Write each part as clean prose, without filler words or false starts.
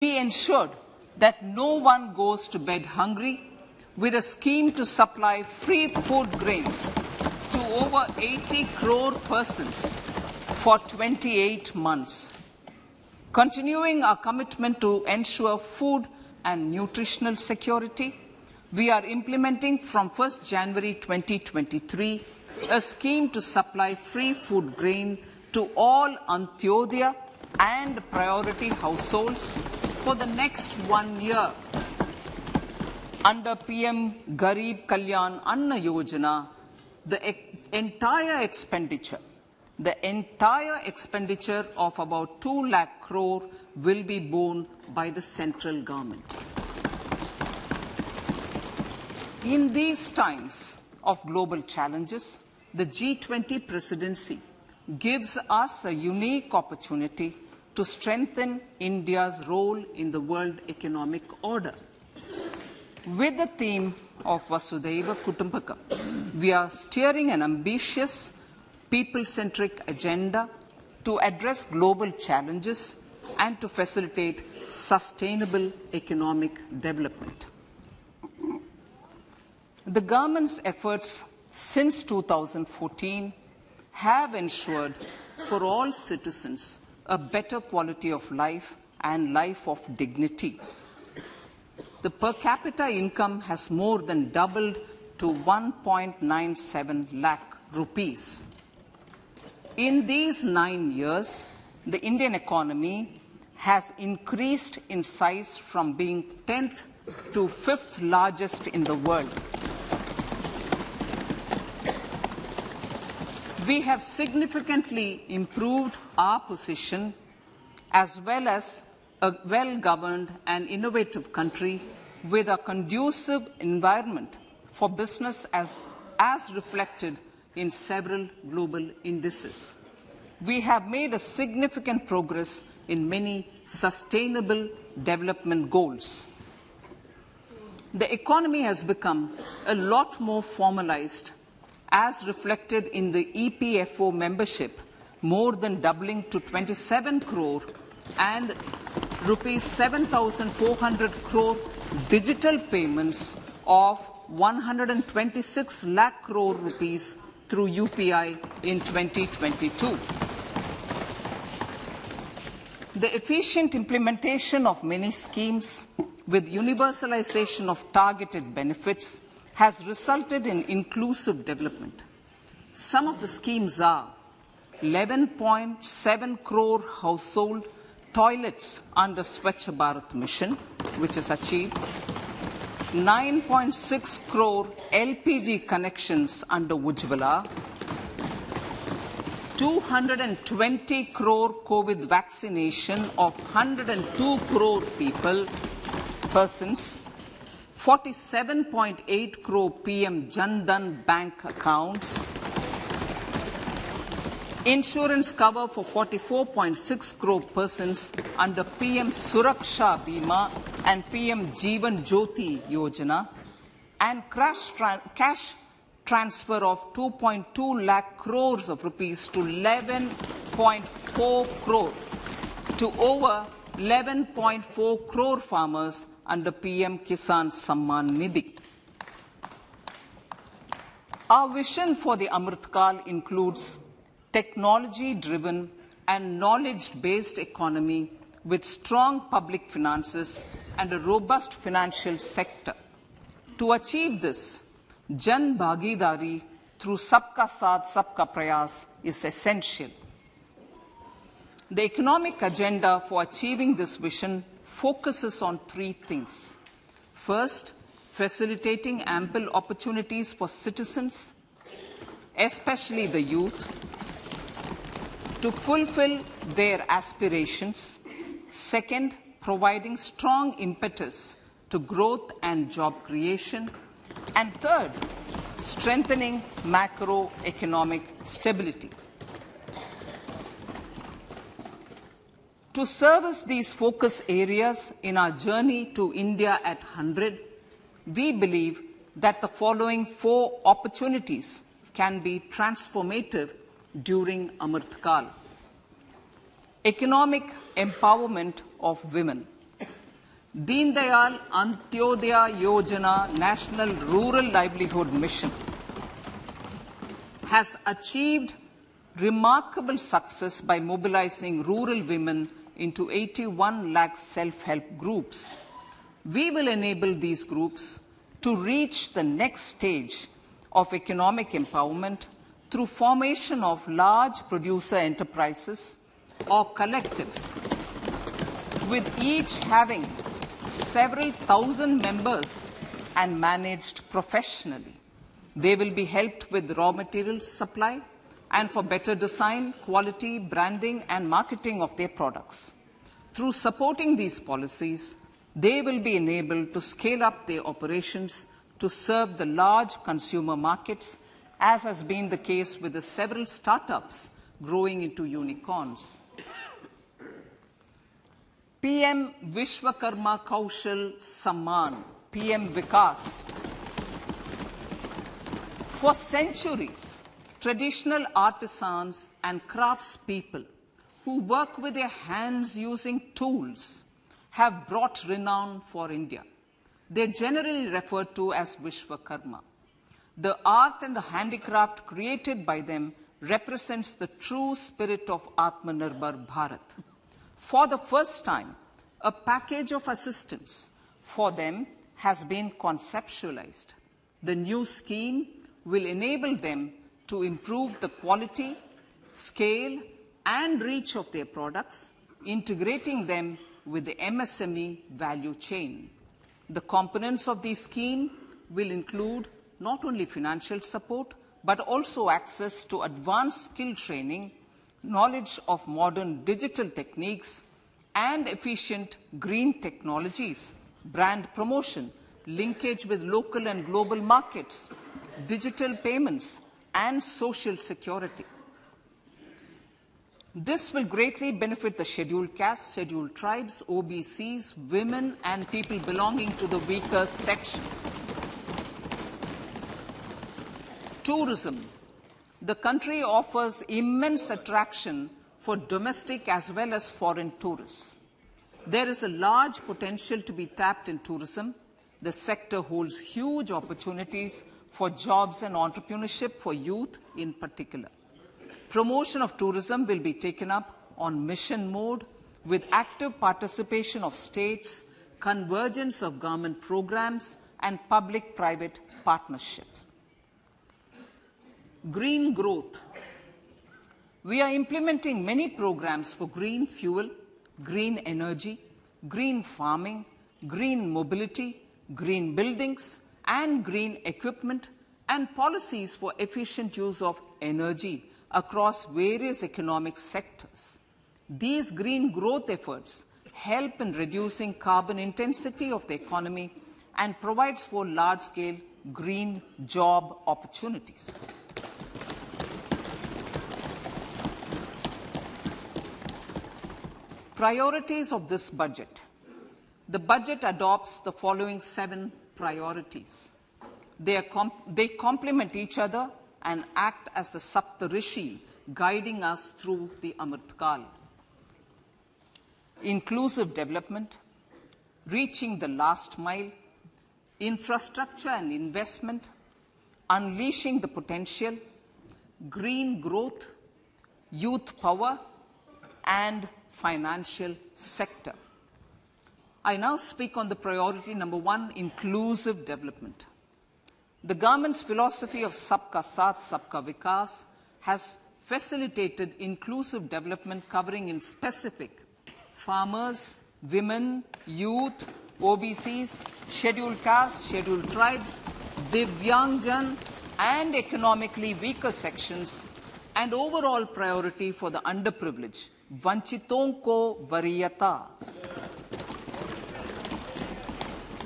We ensured that no one goes to bed hungry with a scheme to supply free food grains to over 80 crore persons for 28 months. Continuing our commitment to ensure food and nutritional security, we are implementing from 1st January 2023 a scheme to supply free food grain to all Antyodaya and priority households for the next 1 year. Under PM Garib Kalyan Anna Yojana, the entire expenditure of about 2 lakh crore will be borne by the central government. In these times of global challenges, the G20 presidency gives us a unique opportunity to strengthen India's role in the world economic order. With the theme of Vasudhaiva Kutumbakam, we are steering an ambitious, people-centric agenda to address global challenges and to facilitate sustainable economic development. The government's efforts since 2014 have ensured for all citizens a better quality of life and life of dignity. The per capita income has more than doubled to 1.97 lakh rupees. In these 9 years, the Indian economy has increased in size from being 10th to 5th largest in the world. We have significantly improved our position as well as a well-governed and innovative country with a conducive environment for business as reflected in several global indices. We have made a significant progress in many sustainable development goals. The economy has become a lot more formalized as reflected in the EPFO membership, more than doubling to 27 crore and rupees 7,400 crore digital payments of 126 lakh crore rupees through UPI in 2022. The efficient implementation of many schemes with universalization of targeted benefits has resulted in inclusive development. Some of the schemes are 11.7 crore household toilets under Swachh Bharat mission, which is achieved, 9.6 crore LPG connections under Ujjwala, 220 crore COVID vaccination of 102 crore persons, 47.8 crore PM Jan Dhan bank accounts, insurance cover for 44.6 crore persons under PM Suraksha Bima and PM Jeevan Jyoti Yojana, and cash transfer of 2.2 lakh crores of rupees to 11.4 crore to over 11.4 crore farmers under PM Kisan Samman Nidhi. Our vision for the Amritkal includes technology-driven and knowledge-based economy with strong public finances and a robust financial sector. To achieve this, Jan Bhagidari through Sabka Saath, Sabka Prayas is essential. The economic agenda for achieving this vision focuses on 3 things. First, facilitating ample opportunities for citizens, especially the youth, to fulfill their aspirations. Second, providing strong impetus to growth and job creation. And third, strengthening macroeconomic stability. To service these focus areas in our journey to India at 100, we believe that the following 4 opportunities can be transformative during Amritkal. Economic empowerment of women. Deen Dayal Antyodaya Yojana National Rural Livelihood Mission has achieved remarkable success by mobilizing rural women into 81 lakh self-help groups. We will enable these groups to reach the next stage of economic empowerment through formation of large producer enterprises or collectives, with each having several thousand members and managed professionally. They will be helped with raw materials supply and for better design, quality, branding, and marketing of their products. Through supporting these policies, they will be enabled to scale up their operations to serve the large consumer markets, as has been the case with the several startups growing into unicorns. PM Vishwakarma Kaushal Samman, PM Vikas. For centuries, traditional artisans and craftspeople who work with their hands using tools have brought renown for India. They're generally referred to as Vishwakarma. The art and the handicraft created by them represents the true spirit of Atmanirbhar Bharat. For the first time, a package of assistance for them has been conceptualized. The new scheme will enable them to improve the quality, scale, and reach of their products, integrating them with the MSME value chain. The components of the scheme will include not only financial support, but also access to advanced skill training, knowledge of modern digital techniques, and efficient green technologies, brand promotion, linkage with local and global markets, digital payments, and social security. This will greatly benefit the scheduled castes, scheduled tribes, OBCs, women, and people belonging to the weaker sections. Tourism. The country offers immense attraction for domestic as well as foreign tourists. There is a large potential to be tapped in tourism. The sector holds huge opportunities for jobs and entrepreneurship for youth in particular. Promotion of tourism will be taken up on mission mode with active participation of states, convergence of government programs, and public-private partnerships. Green growth. We are implementing many programs for green fuel, green energy, green farming, green mobility, green buildings, and green equipment, and policies for efficient use of energy across various economic sectors. These green growth efforts help in reducing carbon intensity of the economy and provides for large-scale green job opportunities. Priorities of this budget. The budget adopts the following 7 priorities. They complement each other and act as the Saptarishi guiding us through the Amritkal. Inclusive development, reaching the last mile, infrastructure and investment, unleashing the potential, green growth, youth power, and financial sector. I now speak on the priority number 1, inclusive development. The government's philosophy of Sabka Saath, Sabka Vikas has facilitated inclusive development covering in specific farmers, women, youth, OBCs, scheduled castes, scheduled tribes, Divyangjan, and economically weaker sections, and overall priority for the underprivileged, Vanchiton ko Variyata.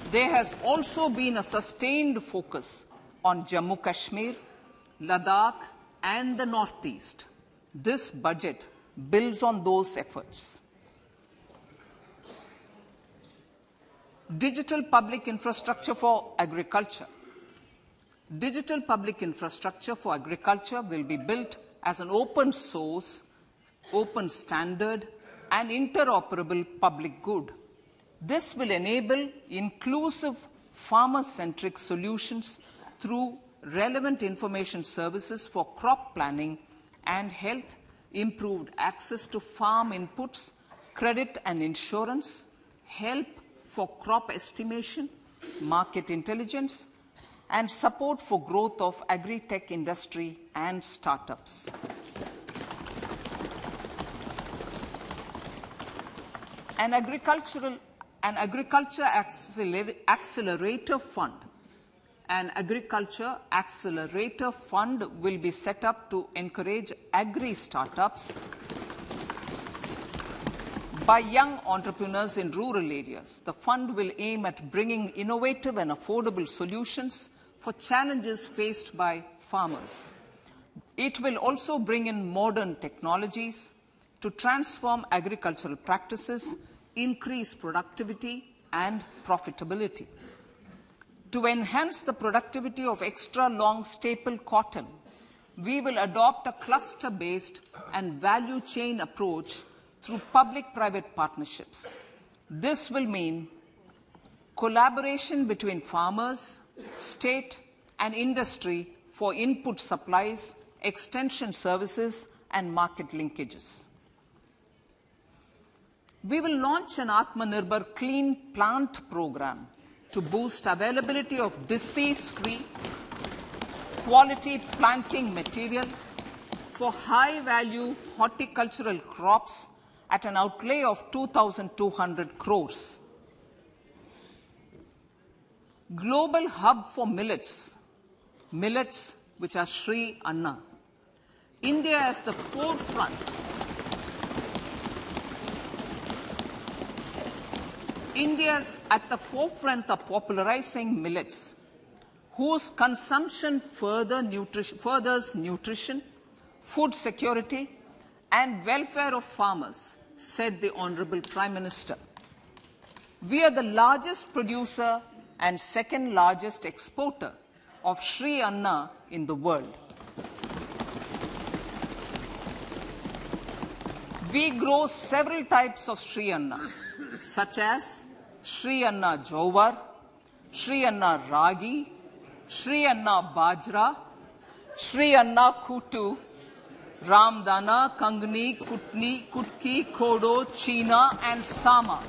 There has also been a sustained focus on Jammu Kashmir, Ladakh, and the Northeast. This budget builds on those efforts. Digital public infrastructure for agriculture. Digital public infrastructure for agriculture will be built as an open source, open standard, and interoperable public good. This will enable inclusive farmer-centric solutions through relevant information services for crop planning and health, improved access to farm inputs, credit and insurance, help for crop estimation, market intelligence, and support for growth of agri-tech industry and startups. An agriculture accelerator fund. An agriculture accelerator fund will be set up to encourage agri-startups by young entrepreneurs in rural areas. The fund will aim at bringing innovative and affordable solutions for challenges faced by farmers. It will also bring in modern technologies to transform agricultural practices, increase productivity and profitability. To enhance the productivity of extra long staple cotton, we will adopt a cluster-based and value chain approach through public-private partnerships. This will mean collaboration between farmers, state and industry for input supplies, extension services and market linkages. We will launch an Atmanirbhar Clean Plant program to boost availability of disease-free, quality planting material for high-value horticultural crops at an outlay of 2,200 crores. Global hub for millets, which are Sri Anna. India is the forefront. India is at the forefront of popularizing millets, whose consumption furthers nutrition, food security, and welfare of farmers, said the Honorable Prime Minister. We are the largest producer and second largest exporter of Sri Anna in the world. We grow several types of Sri Anna, such as Sri Anna Jowar, Sri Anna Ragi, Sri Anna Bajra, Sri Anna Kutu, Ramdana, Kangni, Kutni, Kutki, Kodo, China, and Sama.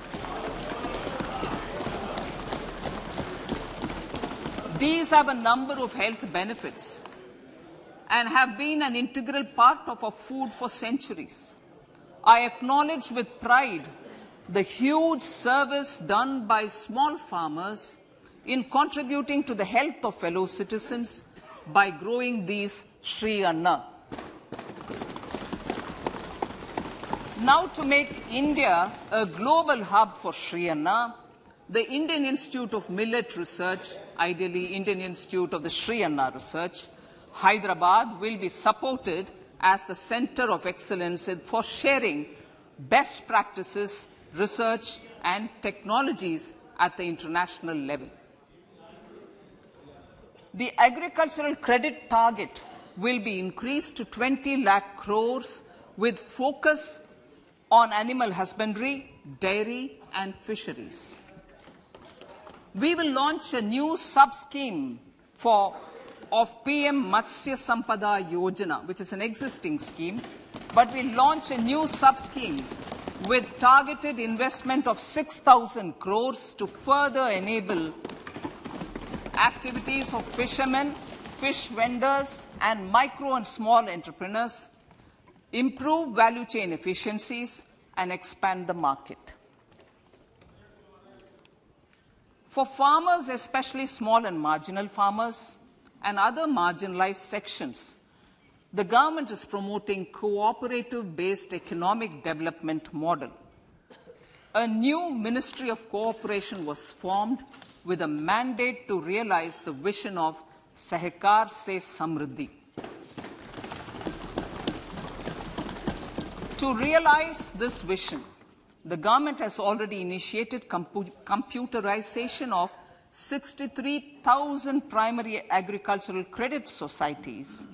These have a number of health benefits and have been an integral part of our food for centuries. I acknowledge with pride the huge service done by small farmers in contributing to the health of fellow citizens by growing these Sri Anna. Now, to make India a global hub for Sri Anna, the Indian Institute of Millet Research, ideally Indian Institute of the Sri Anna Research, Hyderabad, will be supported as the center of excellence for sharing best practices, research and technologies at the international level. The agricultural credit target will be increased to 20 lakh crores with focus on animal husbandry, dairy and fisheries. We will launch a new sub-scheme of PM Matsya Sampada Yojana, which is an existing scheme, but we'll launch a new sub-scheme with targeted investment of 6,000 crores to further enable activities of fishermen, fish vendors, and micro and small entrepreneurs, improve value chain efficiencies, and expand the market. For farmers, especially small and marginal farmers, and other marginalized sections, the government is promoting cooperative-based economic development model. A new Ministry of Cooperation was formed with a mandate to realize the vision of Sahakar Se Samriddhi. To realize this vision, the government has already initiated computerization of 63,000 primary agricultural credit societies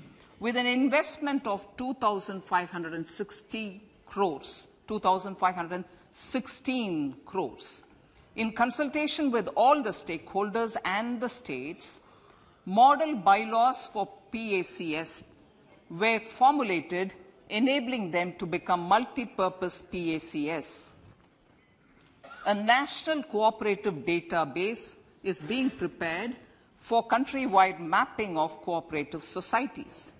with an investment of 2,516 crores. In consultation with all the stakeholders and the states, model bylaws for PACS were formulated, enabling them to become multi-purpose PACS. A national cooperative database is being prepared for countrywide mapping of cooperative societies.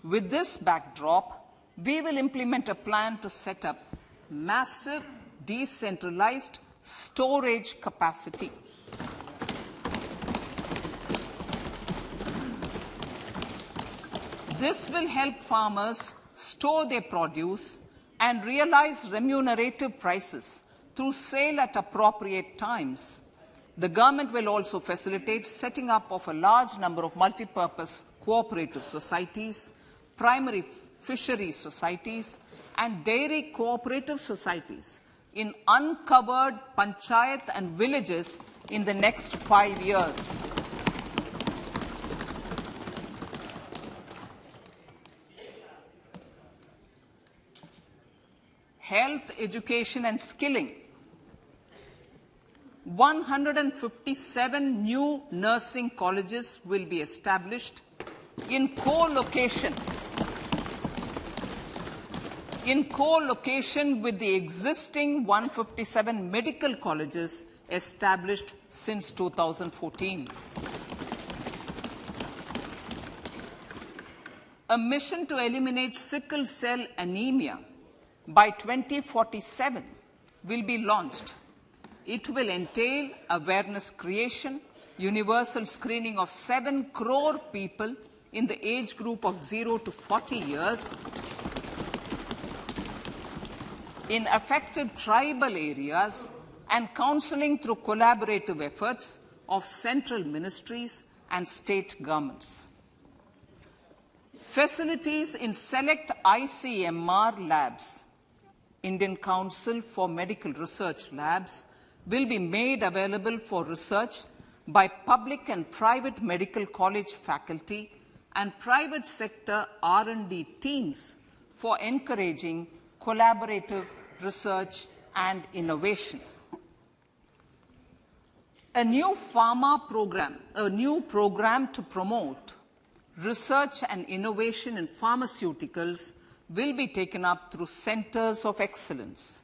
With this backdrop, we will implement a plan to set up massive decentralized storage capacity. This will help farmers store their produce and realize remunerative prices through sale at appropriate times. The government will also facilitate setting up of a large number of multi-purpose cooperative societies, primary fishery societies, and dairy cooperative societies in uncovered panchayat and villages in the next 5 years. Health, education, and skilling. 157 new nursing colleges will be established in co-location with the existing 157 medical colleges established since 2014. A mission to eliminate sickle cell anemia by 2047 will be launched. It will entail awareness creation, universal screening of 7 crore people in the age group of 0 to 40 years in affected tribal areas, and counseling through collaborative efforts of central ministries and state governments. Facilities in select ICMR labs, Indian Council for Medical Research Labs, will be made available for research by public and private medical college faculty and private sector R&D teams for encouraging collaborative research and innovation. A new program to promote research and innovation in pharmaceuticals will be taken up through centers of excellence.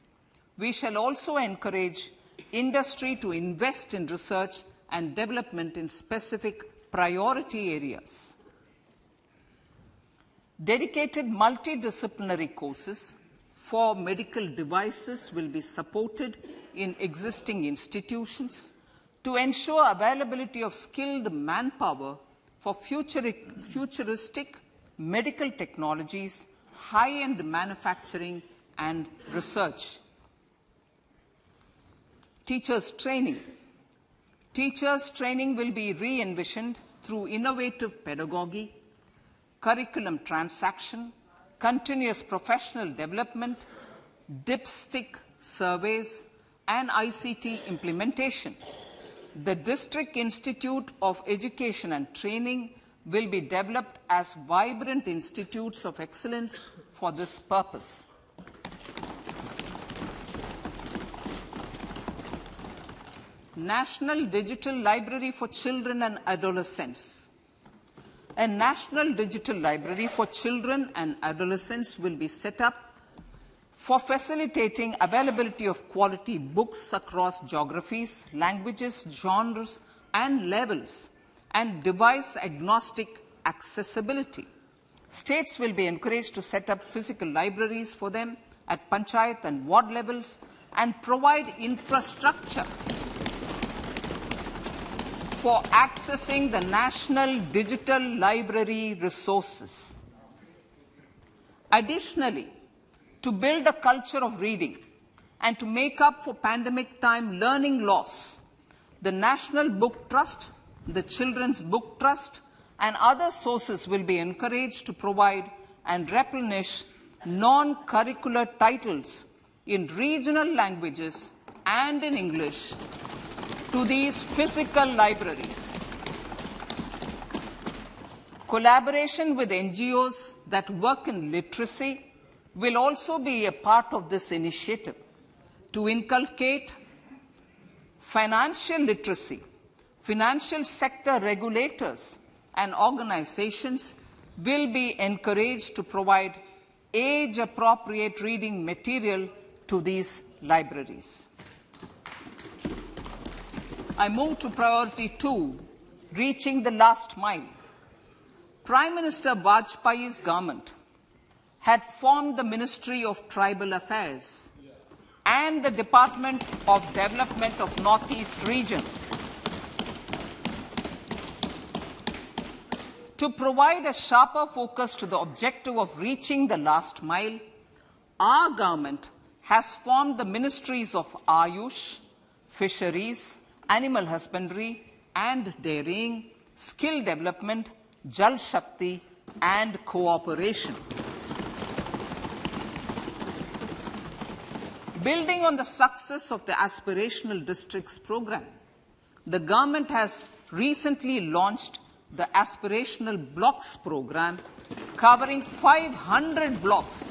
We shall also encourage industry to invest in research and development in specific priority areas. Dedicated multidisciplinary courses for medical devices will be supported in existing institutions to ensure availability of skilled manpower for futuristic medical technologies, high-end manufacturing, and research. Teachers' training. Teachers' training will be re-envisioned through innovative pedagogy, curriculum transaction, continuous professional development, dipstick surveys, and ICT implementation. The District Institute of Education and Training will be developed as vibrant institutes of excellence for this purpose. National Digital Library for Children and Adolescents. A National Digital Library for Children and Adolescents will be set up for facilitating availability of quality books across geographies, languages, genres, and levels, and device-agnostic accessibility. States will be encouraged to set up physical libraries for them at panchayat and ward levels and provide infrastructure for accessing the national digital library resources. Additionally, to build a culture of reading and to make up for pandemic time learning loss, the National Book Trust, the Children's Book Trust, and other sources will be encouraged to provide and replenish non-curricular titles in regional languages and in English to these physical libraries. Collaboration with NGOs that work in literacy will also be a part of this initiative to inculcate Financial literacy, financial sector regulators and organizations will be encouraged to provide age-appropriate reading material to these libraries. I move to priority 2, reaching the last mile. Prime Minister Vajpayee's government had formed the Ministry of Tribal Affairs and the Department of Development of Northeast Region to provide a sharper focus to the objective of reaching the last mile. Our government has formed the Ministries of Ayush, Fisheries, Animal Husbandry and Dairying, Skill Development, Jal Shakti and Cooperation. Building on the success of the Aspirational Districts program, the government has recently launched the Aspirational Blocks program, covering 500 blocks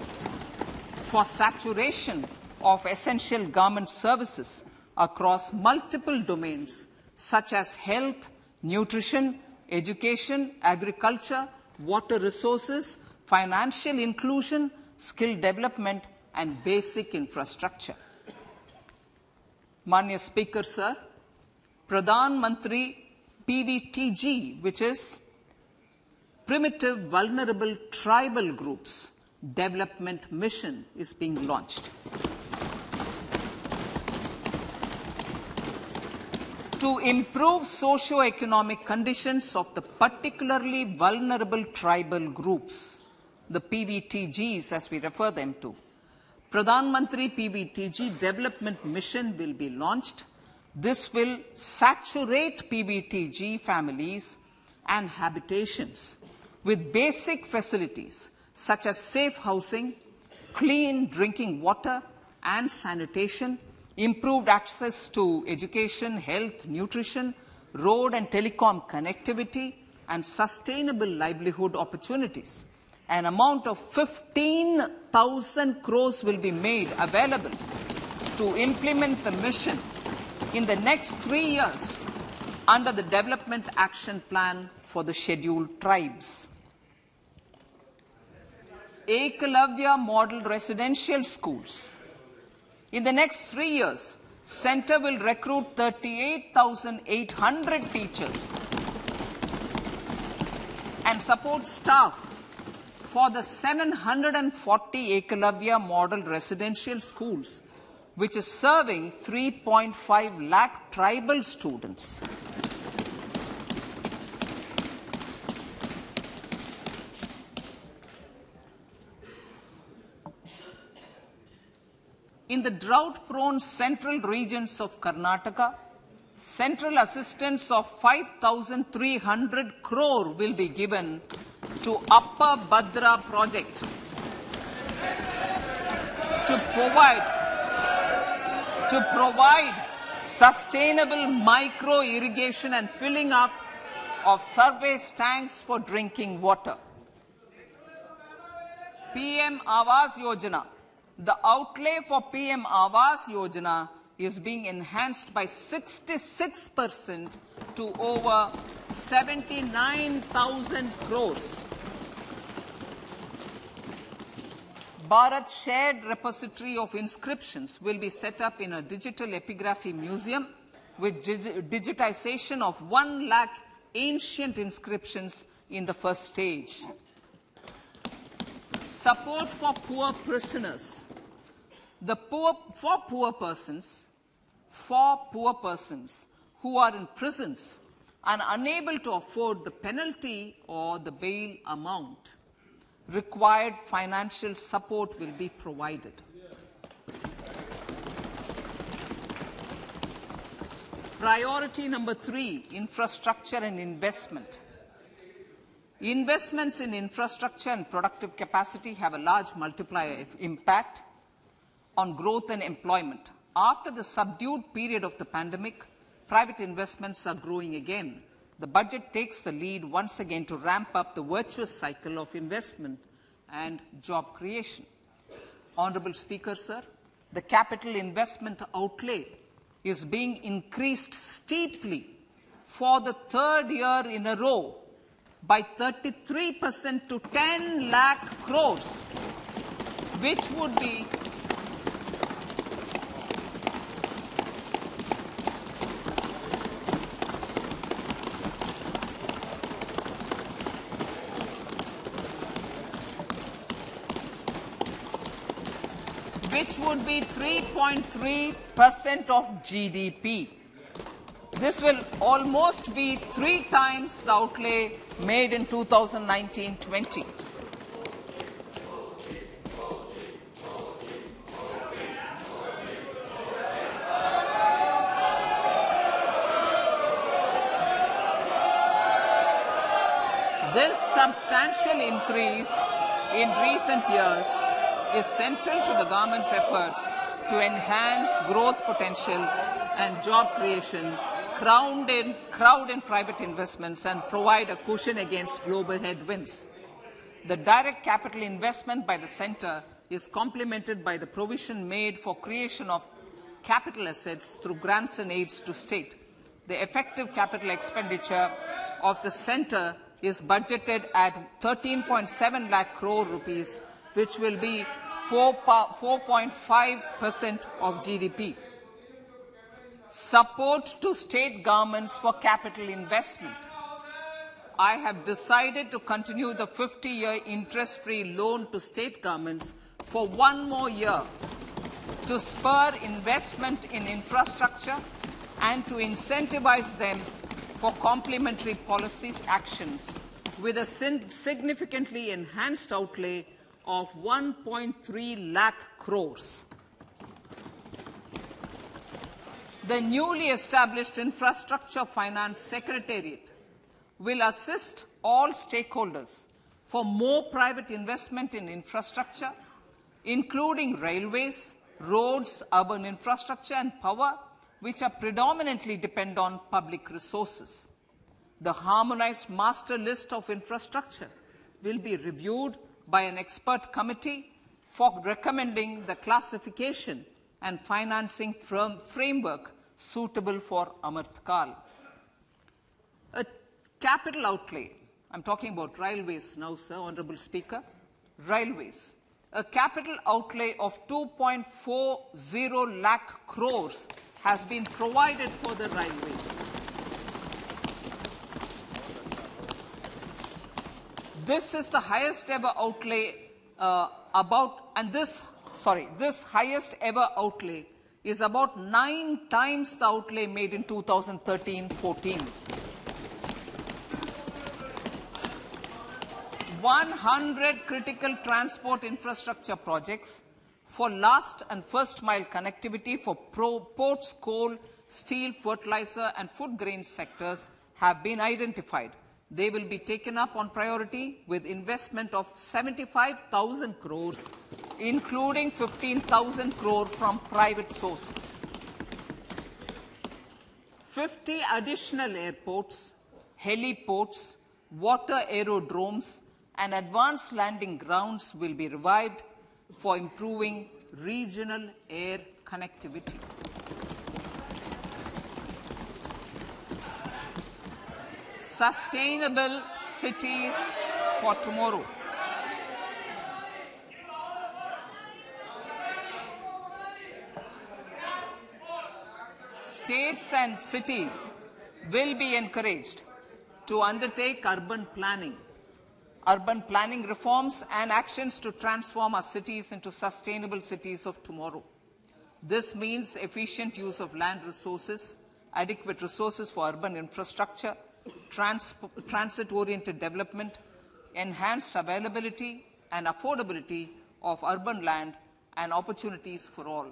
for saturation of essential government services across multiple domains such as health, nutrition, education, agriculture, water resources, financial inclusion, skill development, and basic infrastructure. Manya Speaker, Sir, Pradhan PVTG, which is Primitive Vulnerable Tribal Groups Development Mission, is being launched. To improve socio-economic conditions of the particularly vulnerable tribal groups, the PVTGs as we refer them to, Pradhan Mantri PVTG Development Mission will be launched. This will saturate PVTG families and habitations with basic facilities such as safe housing, clean drinking water and sanitation, improved access to education, health, nutrition, road and telecom connectivity, and sustainable livelihood opportunities. An amount of 15,000 crores will be made available to implement the mission in the next 3 years under the Development Action Plan for the Scheduled Tribes. Ekalavya Model Residential Schools. In the next 3 years, Centre will recruit 38,800 teachers and support staff for the 740 Ekalavya Model Residential Schools, which is serving 3.5 lakh tribal students. In the drought-prone central regions of Karnataka, central assistance of 5,300 crore will be given to Upper Bhadra project to provide sustainable micro-irrigation and filling up of surface tanks for drinking water. PM Awas Yojana. The outlay for PM Awas Yojana is being enhanced by 66% to over 79,000 crores. Bharat Shared Repository of Inscriptions will be set up in a digital epigraphy museum with digitization of 1 lakh ancient inscriptions in the first stage. Support for poor prisoners. For poor persons who are in prisons and unable to afford the penalty or the bail amount, required financial support will be provided. Priority number 3, infrastructure and investment. Investments in infrastructure and productive capacity have a large multiplier impact on growth and employment. After the subdued period of the pandemic, private investments are growing again. The budget takes the lead once again to ramp up the virtuous cycle of investment and job creation. Honourable Speaker, Sir, the capital investment outlay is being increased steeply for the third year in a row by 33% to 10 lakh crores, which would be which would be 3.3% of GDP. This will almost be 3 times the outlay made in 2019-20. This substantial increase in recent years is central to the government's efforts to enhance growth potential and job creation, crowd in private investments, and provide a cushion against global headwinds. The direct capital investment by the centre is complemented by the provision made for creation of capital assets through grants and aids to state. The effective capital expenditure of the centre is budgeted at 13.7 lakh crore rupees, which will be 4.5% of GDP. Support to state governments for capital investment. I have decided to continue the 50-year interest-free loan to state governments for 1 more year to spur investment in infrastructure and to incentivize them for complementary policy actions with a significantly enhanced outlay of 1.3 lakh crores. The newly established Infrastructure Finance Secretariat will assist all stakeholders for more private investment in infrastructure, including railways, roads, urban infrastructure and power, which are predominantly depend on public resources. The harmonized master list of infrastructure will be reviewed by an expert committee for recommending the classification and financing framework suitable for Amrit Kal. A capital outlay, I'm talking about railways now, sir, Honourable Speaker, railways. A capital outlay of 2.40 lakh crores has been provided for the railways. This is the highest ever outlay this highest ever outlay is about 9 times the outlay made in 2013-14. 100 critical transport infrastructure projects for last and first mile connectivity for ports, coal, steel, fertilizer and food grain sectors have been identified. They will be taken up on priority with investment of 75,000 crores, including 15,000 crore from private sources. 50 additional airports, heliports, water aerodromes, and advanced landing grounds will be revived for improving regional air connectivity. Sustainable cities for tomorrow. States and cities will be encouraged to undertake urban planning reforms and actions to transform our cities into sustainable cities of tomorrow. This means efficient use of land resources, adequate resources for urban infrastructure, transit-oriented development, enhanced availability and affordability of urban land and opportunities for all.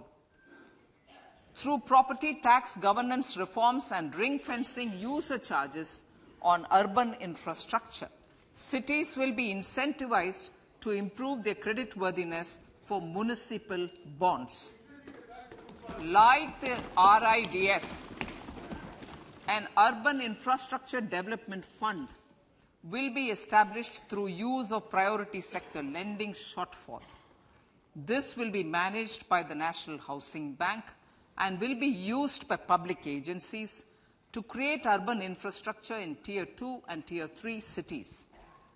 Through property tax governance reforms and ring-fencing user charges on urban infrastructure, cities will be incentivized to improve their creditworthiness for municipal bonds. Like the RIDF, an Urban Infrastructure Development Fund will be established through use of priority sector lending shortfall. This will be managed by the National Housing Bank and will be used by public agencies to create urban infrastructure in Tier 2 and Tier 3 cities.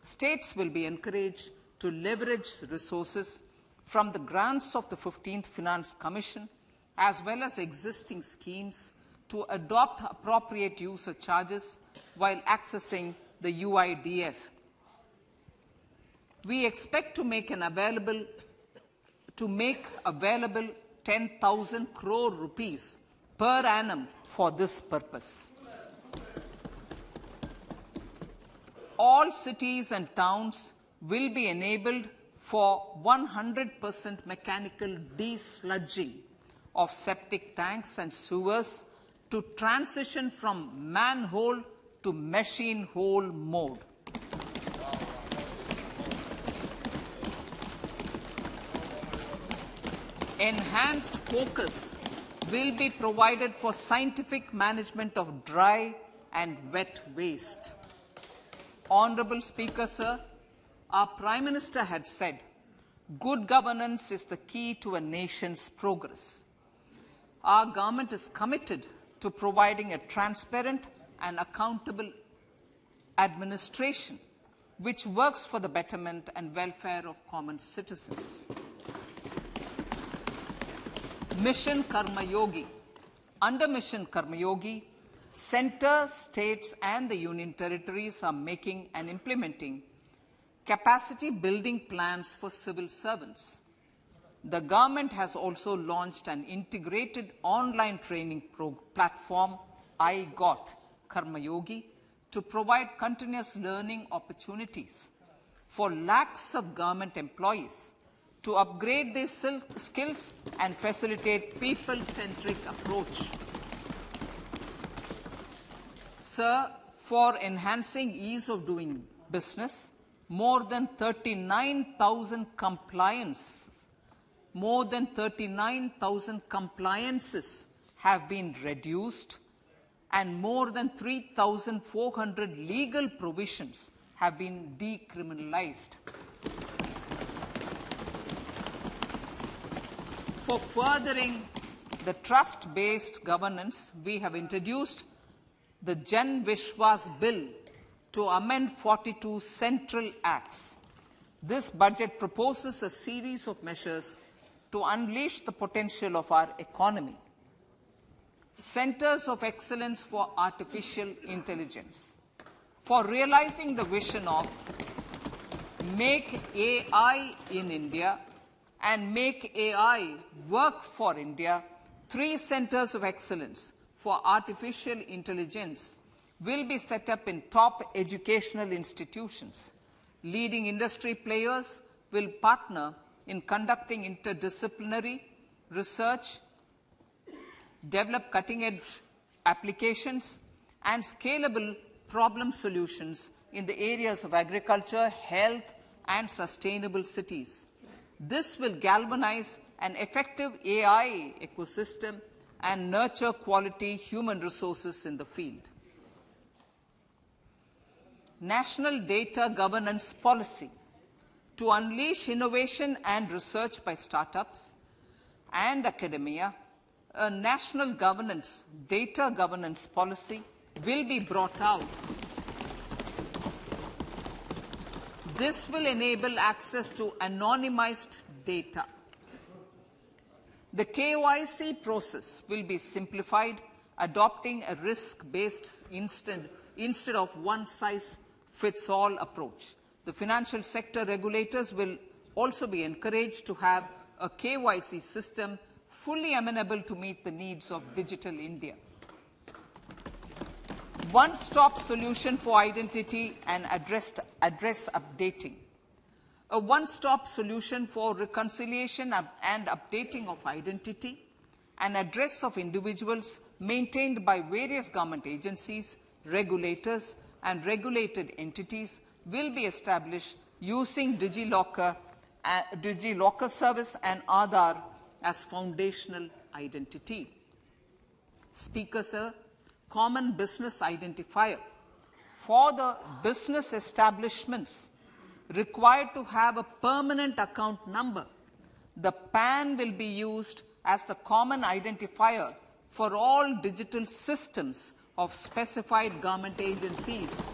States will be encouraged to leverage resources from the grants of the 15th Finance Commission as well as existing schemes to adopt appropriate user charges while accessing the UIDF. We expect to make available 10,000 crore rupees per annum for this purpose. All cities and towns will be enabled for 100% mechanical desludging of septic tanks and sewers to transition from manhole to machine hole mode. Enhanced focus will be provided for scientific management of dry and wet waste. Honourable Speaker, sir, our Prime Minister had said, good governance is the key to a nation's progress. Our government is committed to providing a transparent and accountable administration which works for the betterment and welfare of common citizens. Mission Karma Yogi. Under Mission Karma Yogi, centre, states and the union territories are making and implementing capacity building plans for civil servants. The government has also launched an integrated online training platform, I Got Karma Yogi, to provide continuous learning opportunities for lakhs of government employees to upgrade their skills and facilitate people-centric approach. Sir, for enhancing ease of doing business, more than 39,000 compliances have been reduced and more than 3,400 legal provisions have been decriminalized. For furthering the trust-based governance, we have introduced the Jan Vishwas Bill to amend 42 central acts. This budget proposes a series of measures to unleash the potential of our economy. Centers of Excellence for Artificial Intelligence. For realizing the vision of Make AI in India and Make AI Work for India, 3 centers of excellence for artificial intelligence will be set up in top educational institutions. Leading industry players will partner in conducting interdisciplinary research, develop cutting-edge applications, and scalable problem solutions in the areas of agriculture, health, and sustainable cities. This will galvanize an effective AI ecosystem and nurture quality human resources in the field. National Data Governance Policy. To unleash innovation and research by startups and academia, a national data governance policy will be brought out. This will enable access to anonymized data. The KYC process will be simplified, adopting a risk-based instead of one-size-fits-all approach. The financial sector regulators will also be encouraged to have a KYC system fully amenable to meet the needs of digital India. One-stop solution for identity and address updating. A one-stop solution for reconciliation and updating of identity and address of individuals maintained by various government agencies, regulators, and regulated entities will be established using DigiLocker service and Aadhaar as foundational identity. Speaker, sir, common business identifier. For the business establishments required to have a permanent account number, the PAN will be used as the common identifier for all digital systems of specified government agencies.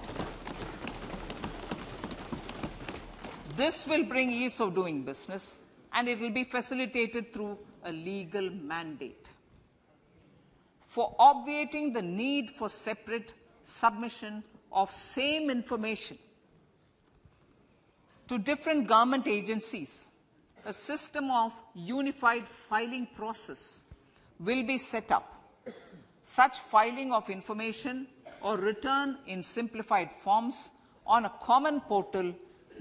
This will bring ease of doing business, and it will be facilitated through a legal mandate. For obviating the need for separate submission of same information to different government agencies, a system of unified filing process will be set up. Such filing of information or return in simplified forms on a common portal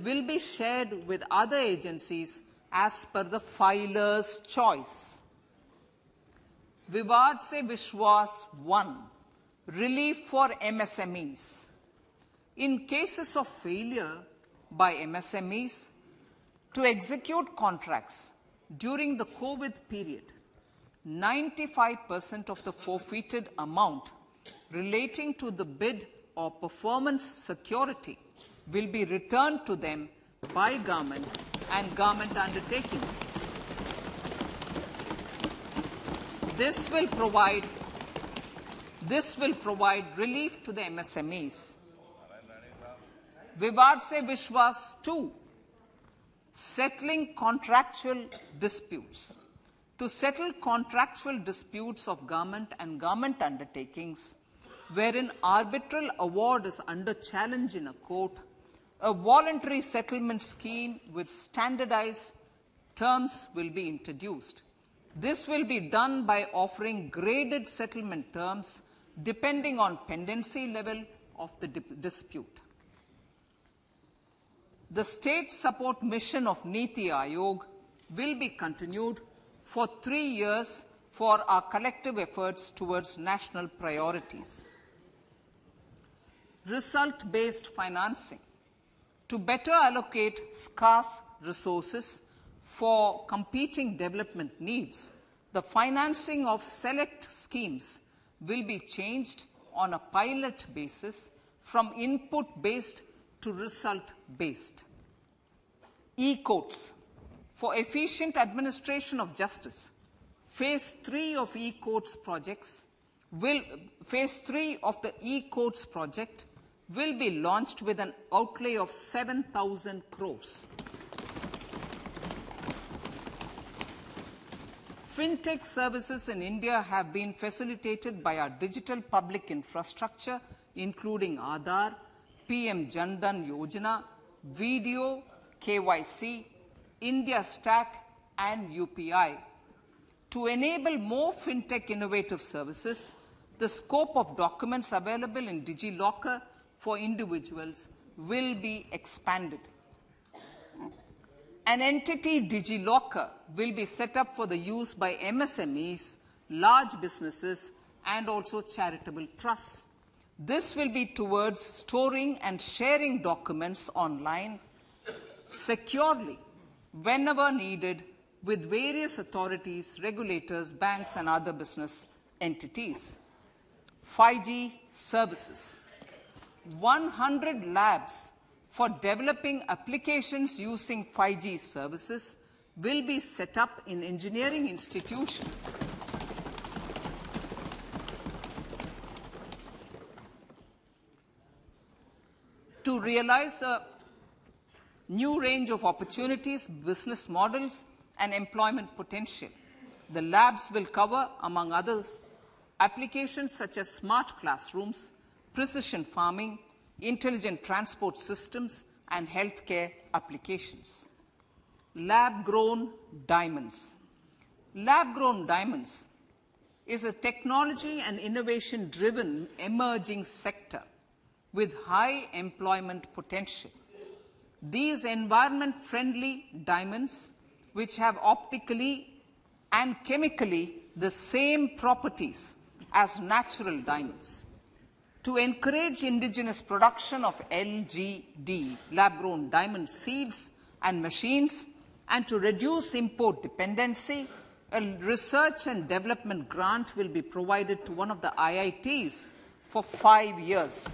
will be shared with other agencies as per the filer's choice. Vivad se Vishwas 1, relief for MSMEs. In cases of failure by MSMEs to execute contracts during the COVID period, 95% of the forfeited amount relating to the bid or performance security will be returned to them by government and government undertakings. This will provide relief to the MSMEs. Vivad se Vishwas 2, settling contractual disputes. To settle contractual disputes of government and government undertakings, wherein arbitral award is under challenge in a court, a voluntary settlement scheme with standardized terms will be introduced. This will be done by offering graded settlement terms depending on pendency level of the dispute. The state support mission of Niti Aayog will be continued for 3 years for our collective efforts towards national priorities. Result-based financing. To better allocate scarce resources for competing development needs, the financing of select schemes will be changed on a pilot basis from input-based to result-based. E-courts. For efficient administration of justice, Phase 3 of the e-courts project will be launched with an outlay of 7,000 crores. Fintech services in India have been facilitated by our digital public infrastructure, including Aadhaar, PM Jan Dhan Yojana, Video, KYC, India Stack, and UPI. To enable more fintech innovative services, the scope of documents available in DigiLocker for individuals will be expanded. An entity DigiLocker will be set up for the use by MSMEs, large businesses, and also charitable trusts. This will be towards storing and sharing documents online securely whenever needed with various authorities, regulators, banks, and other business entities. 5G services. 100 labs for developing applications using 5G services will be set up in engineering institutions. To realize a new range of opportunities, business models, and employment potential, the labs will cover, among others, applications such as smart classrooms, precision farming, intelligent transport systems, and healthcare applications. Lab-grown diamonds. Lab-grown diamonds is a technology and innovation-driven emerging sector with high employment potential. These environment-friendly diamonds, which have optically and chemically the same properties as natural diamonds. To encourage indigenous production of LGD, lab-grown diamond seeds and machines, and to reduce import dependency, a research and development grant will be provided to one of the IITs for 5 years.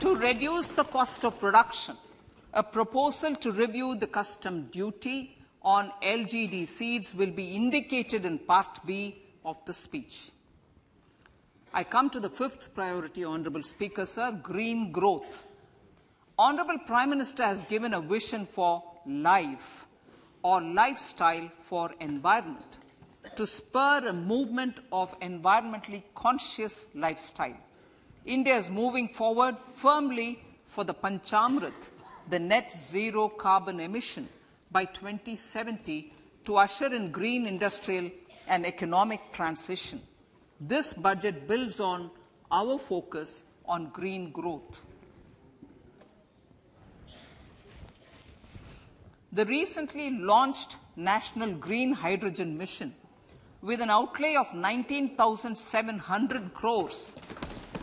To reduce the cost of production, a proposal to review the custom duty on LGD seeds will be indicated in Part B of the speech. I come to the fifth priority, Honourable Speaker, sir, green growth. Honourable Prime Minister has given a vision for life or lifestyle for environment to spur a movement of environmentally conscious lifestyle. India is moving forward firmly for the Panchamrit, the net zero carbon emission by 2070 to usher in green industrial and economic transition. This budget builds on our focus on green growth. The recently launched National Green Hydrogen Mission, with an outlay of 19,700 crores,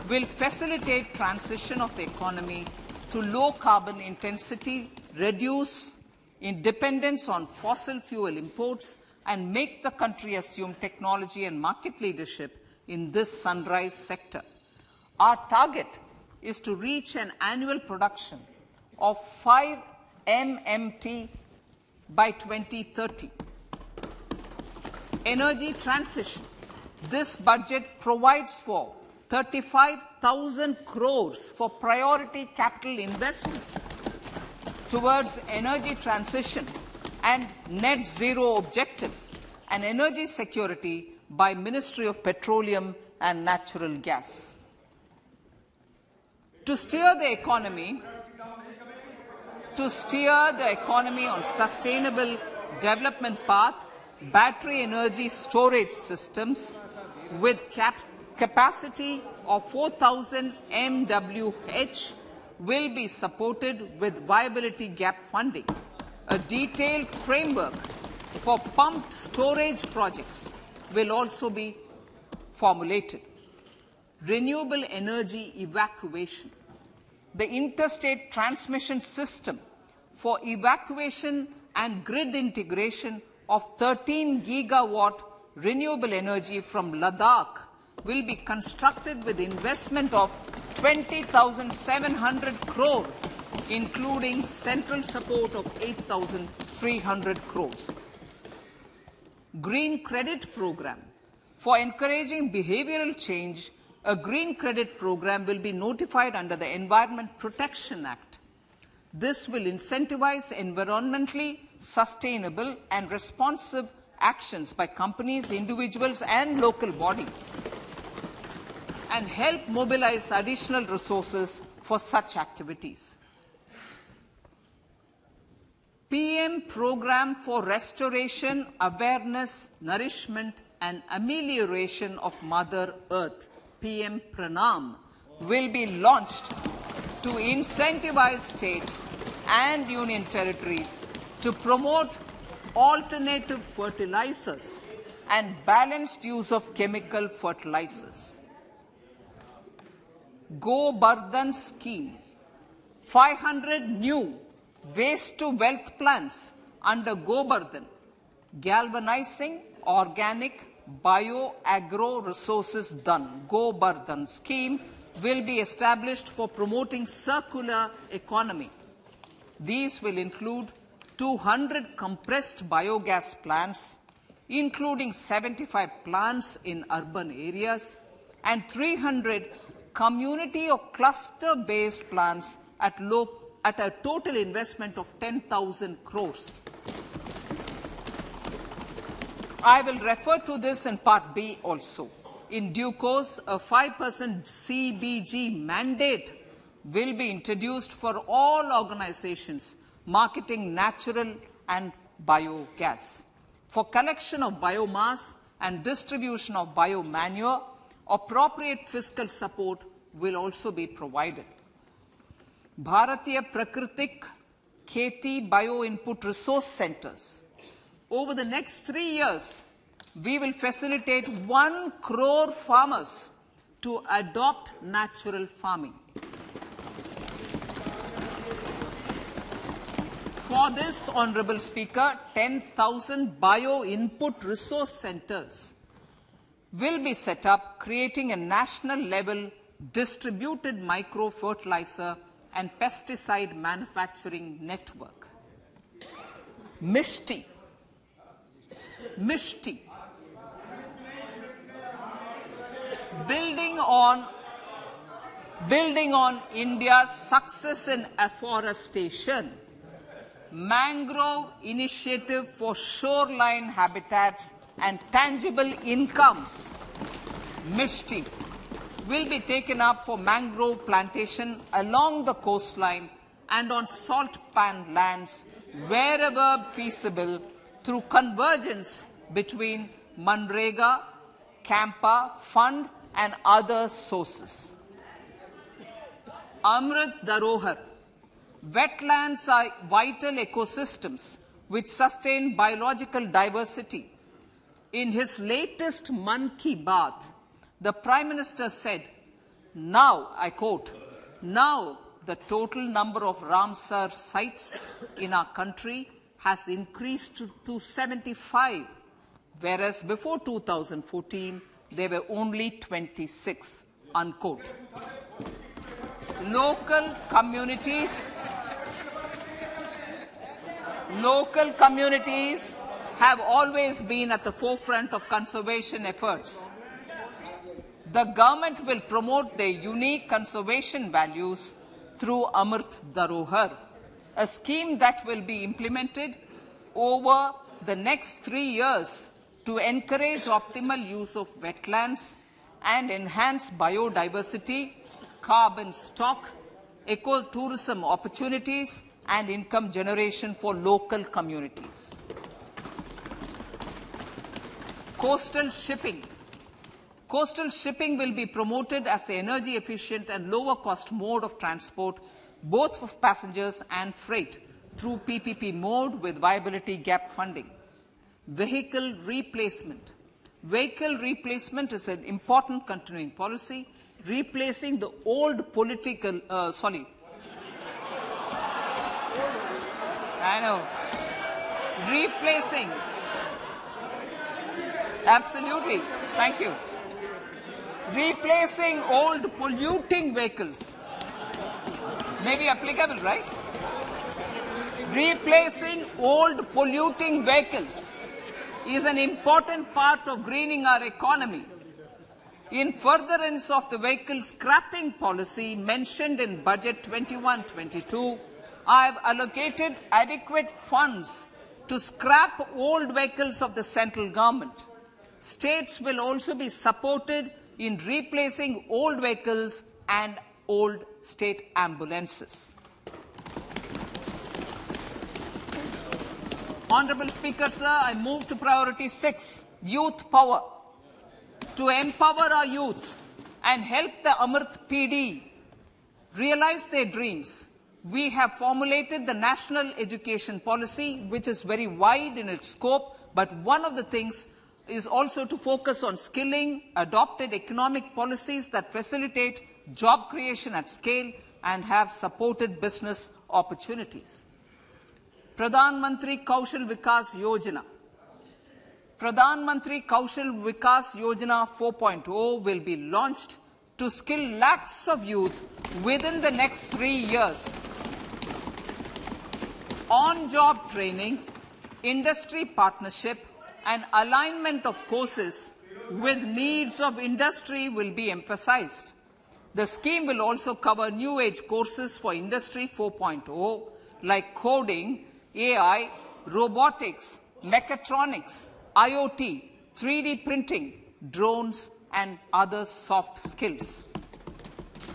will facilitate transition of the economy to low carbon intensity, reduce dependence on fossil fuel imports, and make the country assume technology and market leadership in this sunrise sector. Our target is to reach an annual production of 5 MMT by 2030. Energy transition. This budget provides for 35,000 crores for priority capital investment towards energy transition and net zero objectives and energy security by Ministry of Petroleum and Natural Gas. To steer the economy on sustainable development path, battery energy storage systems with capacity of 4,000 MWh will be supported with viability gap funding. A detailed framework for pumped storage projects will also be formulated. Renewable energy evacuation. The interstate transmission system for evacuation and grid integration of 13 gigawatt renewable energy from Ladakh will be constructed with investment of 20,700 crore, including central support of 8,300 crores. Green Credit Program. For encouraging behavioral change, a green credit program will be notified under the Environment Protection Act. This will incentivize environmentally sustainable and responsive actions by companies, individuals, and local bodies, and help mobilize additional resources for such activities. PM Program for Restoration, Awareness, Nourishment, and Amelioration of Mother Earth, PM Pranam, will be launched to incentivize states and union territories to promote alternative fertilizers and balanced use of chemical fertilizers. Go Bardhan Scheme. 500 new waste-to-wealth plants under Go Bardhan, galvanizing organic bio-agro resources done. Go Bardhan scheme will be established for promoting circular economy. These will include 200 compressed biogas plants, including 75 plants in urban areas, and 300 community or cluster-based plants at a total investment of 10,000 crores. I will refer to this in Part B also. In due course, a 5% CBG mandate will be introduced for all organizations marketing natural and biogas. For collection of biomass and distribution of biomanure, appropriate fiscal support will also be provided. Bharatiya Prakritik Kheti Bio-Input Resource Centers. Over the next 3 years, we will facilitate 1 crore farmers to adopt natural farming. For this, Honourable Speaker, 10,000 bio-input resource centres will be set up, creating a national-level distributed micro-fertilizer and pesticide manufacturing network. Mishti, Mishti. Building on India's success in afforestation, mangrove initiative for shoreline habitats and tangible incomes, Mishti, will be taken up for mangrove plantation along the coastline and on salt pan lands wherever feasible through convergence between Manrega, Campa Fund and other sources. Amrit Dharohar. Wetlands are vital ecosystems which sustain biological diversity. In his latest Mann Ki Baat, the Prime Minister said, now, I quote, now the total number of Ramsar sites in our country has increased to 75, whereas before 2014, there were only 26, unquote. Local communities have always been at the forefront of conservation efforts. The government will promote their unique conservation values through Amrit Dharohar, a scheme that will be implemented over the next 3 years to encourage optimal use of wetlands and enhance biodiversity, carbon stock, ecotourism opportunities, and income generation for local communities. Coastal shipping. Coastal shipping will be promoted as the energy efficient and lower cost mode of transport, both for passengers and freight, through PPP mode with viability gap funding. Vehicle replacement. Vehicle replacement is an important continuing policy, replacing the old political, replacing, absolutely, thank you. Replacing old polluting vehicles. May be applicable, right? Replacing old polluting vehicles is an important part of greening our economy. In furtherance of the vehicle scrapping policy mentioned in Budget 21-22, I have allocated adequate funds to scrap old vehicles of the central government. States will also be supported in replacing old vehicles and old state ambulances. Honourable Speaker, sir, I move to priority 6, youth power. To empower our youth and help the Amrit PD realize their dreams, we have formulated the National Education Policy, which is very wide in its scope, but one of the things is also to focus on skilling, adopted economic policies that facilitate job creation at scale and have supported business opportunities. Pradhan Mantri Kaushal Vikas Yojana. Pradhan Mantri Kaushal Vikas Yojana 4.0 will be launched to skill lakhs of youth within the next 3 years. On-job training, industry partnership, and alignment of courses with needs of industry will be emphasized. The scheme will also cover new age courses for Industry 4.0 like coding, AI, robotics, mechatronics, IoT, 3D printing, drones, and other soft skills.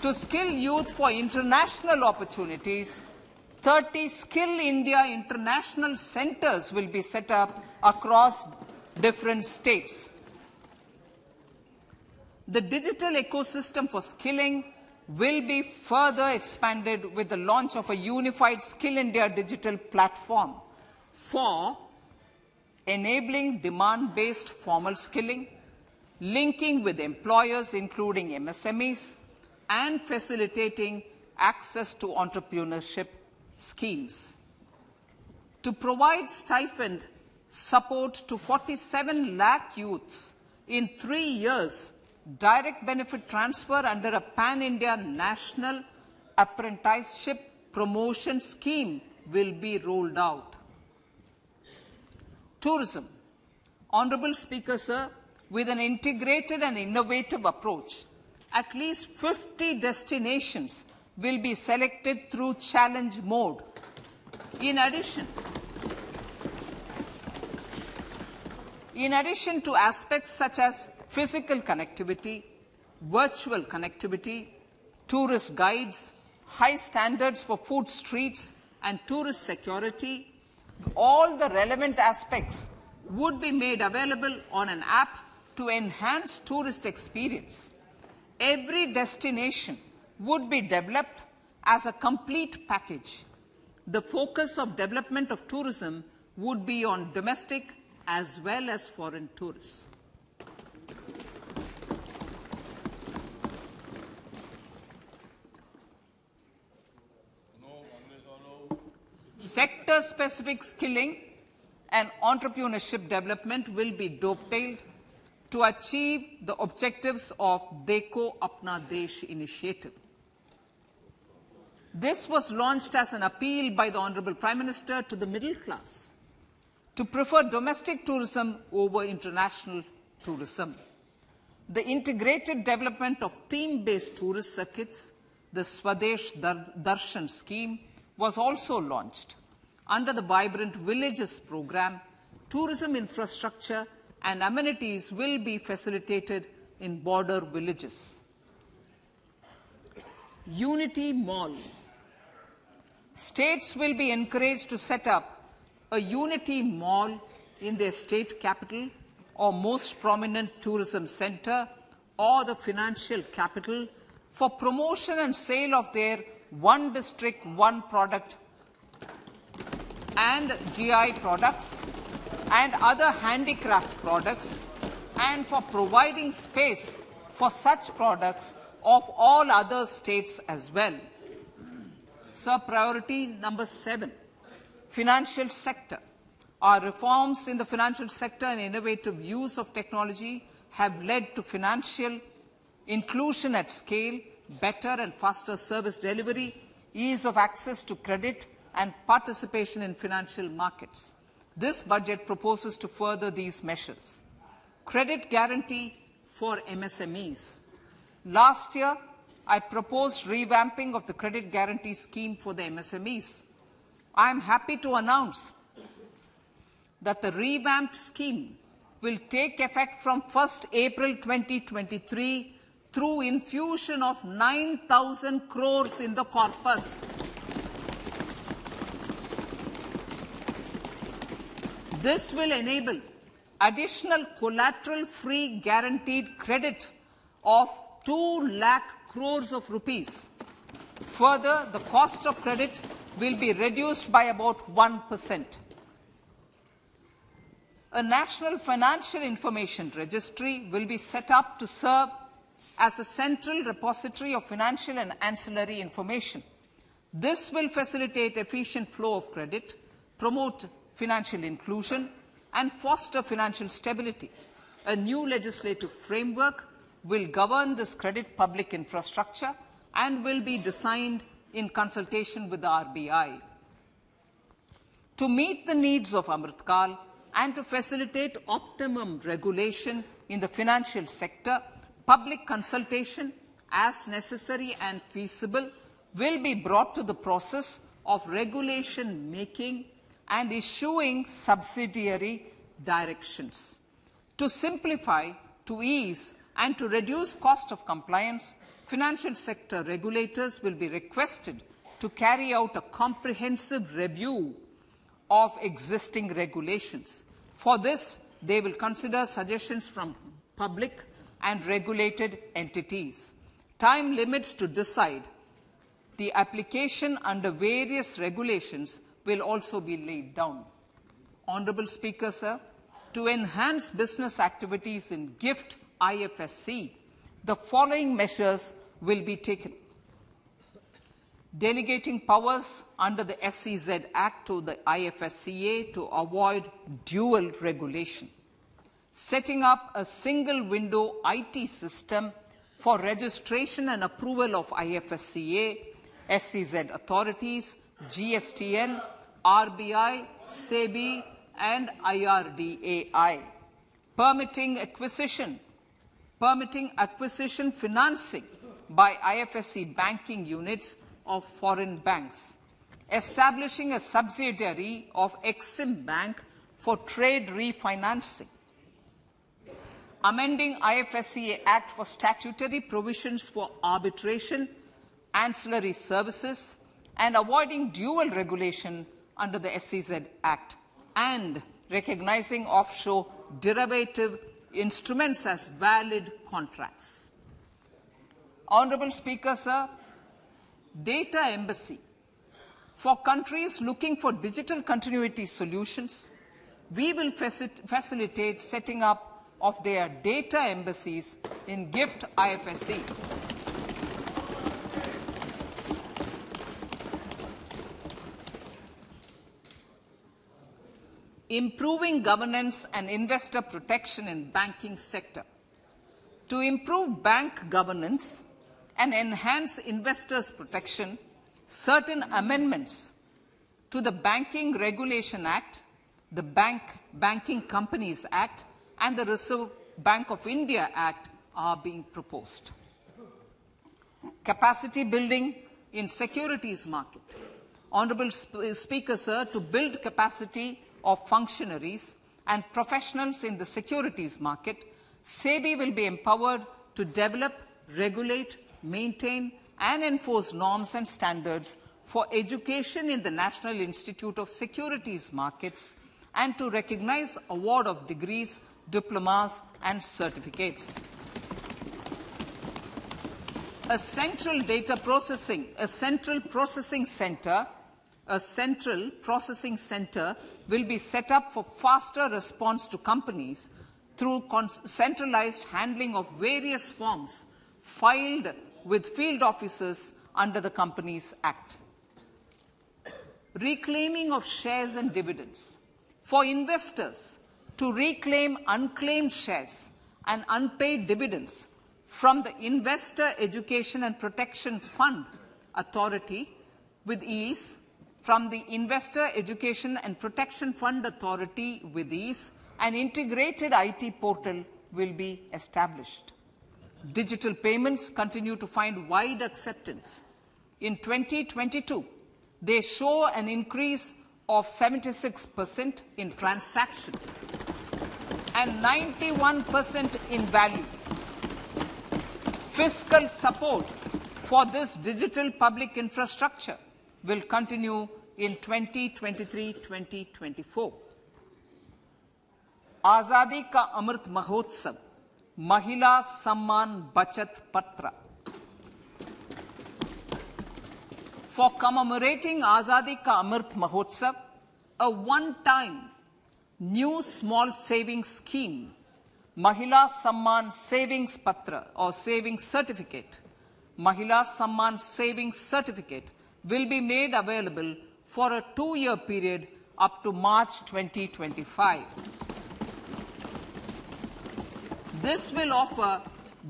To skill youth for international opportunities, 30 Skill India international centers will be set up across different states. The digital ecosystem for skilling will be further expanded with the launch of a unified Skill India digital platform for enabling demand-based formal skilling, linking with employers including MSMEs, and facilitating access to entrepreneurship schemes. To provide stipend support to 47 lakh youths in 3 years, direct benefit transfer under a pan-India national apprenticeship promotion scheme will be rolled out. Tourism. Honourable Speaker, sir, with an integrated and innovative approach, at least 50 destinations will be selected through challenge mode. In addition to aspects such as physical connectivity, virtual connectivity, tourist guides, high standards for food streets and tourist security, all the relevant aspects would be made available on an app to enhance tourist experience. Every destination would be developed as a complete package. The focus of development of tourism would be on domestic as well as foreign tourists. Sector-specific skilling and entrepreneurship development will be dovetailed to achieve the objectives of Dekho Apna Desh initiative. This was launched as an appeal by the Honourable Prime Minister to the middle class to prefer domestic tourism over international tourism. The integrated development of theme-based tourist circuits, the Swadesh Darshan scheme, was also launched. Under the Vibrant Villages program, tourism infrastructure and amenities will be facilitated in border villages. Unity Mall. States will be encouraged to set up a Unity Mall in their state capital or most prominent tourism center or the financial capital for promotion and sale of their one district, one product and GI products and other handicraft products, and for providing space for such products of all other states as well. Sir, priority number 7, financial sector. Our reforms in the financial sector and innovative use of technology have led to financial inclusion at scale, better and faster service delivery, ease of access to credit, and participation in financial markets. This budget proposes to further these measures. Credit guarantee for MSMEs. Last year, I proposed revamping of the credit guarantee scheme for the MSMEs. I am happy to announce that the revamped scheme will take effect from 1st April 2023 through infusion of 9,000 crores in the corpus. This will enable additional collateral-free guaranteed credit of 2 lakh crores of rupees. Further, the cost of credit will be reduced by about 1%. A National Financial Information Registry will be set up to serve as a central repository of financial and ancillary information. This will facilitate efficient flow of credit, promote financial inclusion, and foster financial stability. A new legislative framework will govern this credit public infrastructure and will be designed in consultation with the RBI. To meet the needs of Amrit Kal and to facilitate optimum regulation in the financial sector, public consultation, as necessary and feasible, will be brought to the process of regulation making and issuing subsidiary directions. To simplify, to ease, and to reduce cost of compliance, financial sector regulators will be requested to carry out a comprehensive review of existing regulations. For this, they will consider suggestions from public and regulated entities. Time limits to decide the application under various regulations will also be laid down. Honourable Speaker, sir, to enhance business activities in GIFT IFSC, the following measures will be taken. Delegating powers under the SEZ Act to the IFSCA to avoid dual regulation. Setting up a single window IT system for registration and approval of IFSCA, SEZ authorities, GSTN, RBI, SEBI, and IRDAI. permitting acquisition financing by IFSC banking units of foreign banks, establishing a subsidiary of Exim Bank for trade refinancing, amending IFSC Act for statutory provisions for arbitration, ancillary services, and avoiding dual regulation under the SEZ Act, and recognizing offshore derivative instruments as valid contracts. Honourable Speaker, sir, data embassy. For countries looking for digital continuity solutions, we will facilitate setting up of their data embassies in GIFT IFSC. Improving governance and investor protection in banking sector. To improve bank governance and enhance investors' protection, certain amendments to the Banking Regulation Act, the Banking Companies Act, and the Reserve Bank of India Act are being proposed. Capacity building in securities market. Honourable Speaker, sir, to build capacity of functionaries and professionals in the securities market, SEBI will be empowered to develop, regulate, maintain, and enforce norms and standards for education in the National Institute of Securities Markets and to recognize award of degrees, diplomas, and certificates. A central processing center will be set up for faster response to companies through centralized handling of various forms filed with field officers under the Companies Act. Reclaiming of shares and dividends. For investors to reclaim unclaimed shares and unpaid dividends from the Investor Education and Protection Fund Authority with ease, from the Investor Education and Protection Fund Authority with ease, an integrated IT portal will be established. Digital payments continue to find wide acceptance. In 2022, they show an increase of 76% in transaction and 91% in value. Fiscal support for this digital public infrastructure will continue in 2023-2024. Azadi Ka Amrit Mahotsav, Mahila Samman Bachat Patra. For commemorating Azadi Ka Amrit Mahotsav, a one-time new small savings scheme, Mahila Samman Savings Patra or Savings Certificate, Mahila Samman Savings Certificate will be made available for a 2-year period up to March 2025. This will offer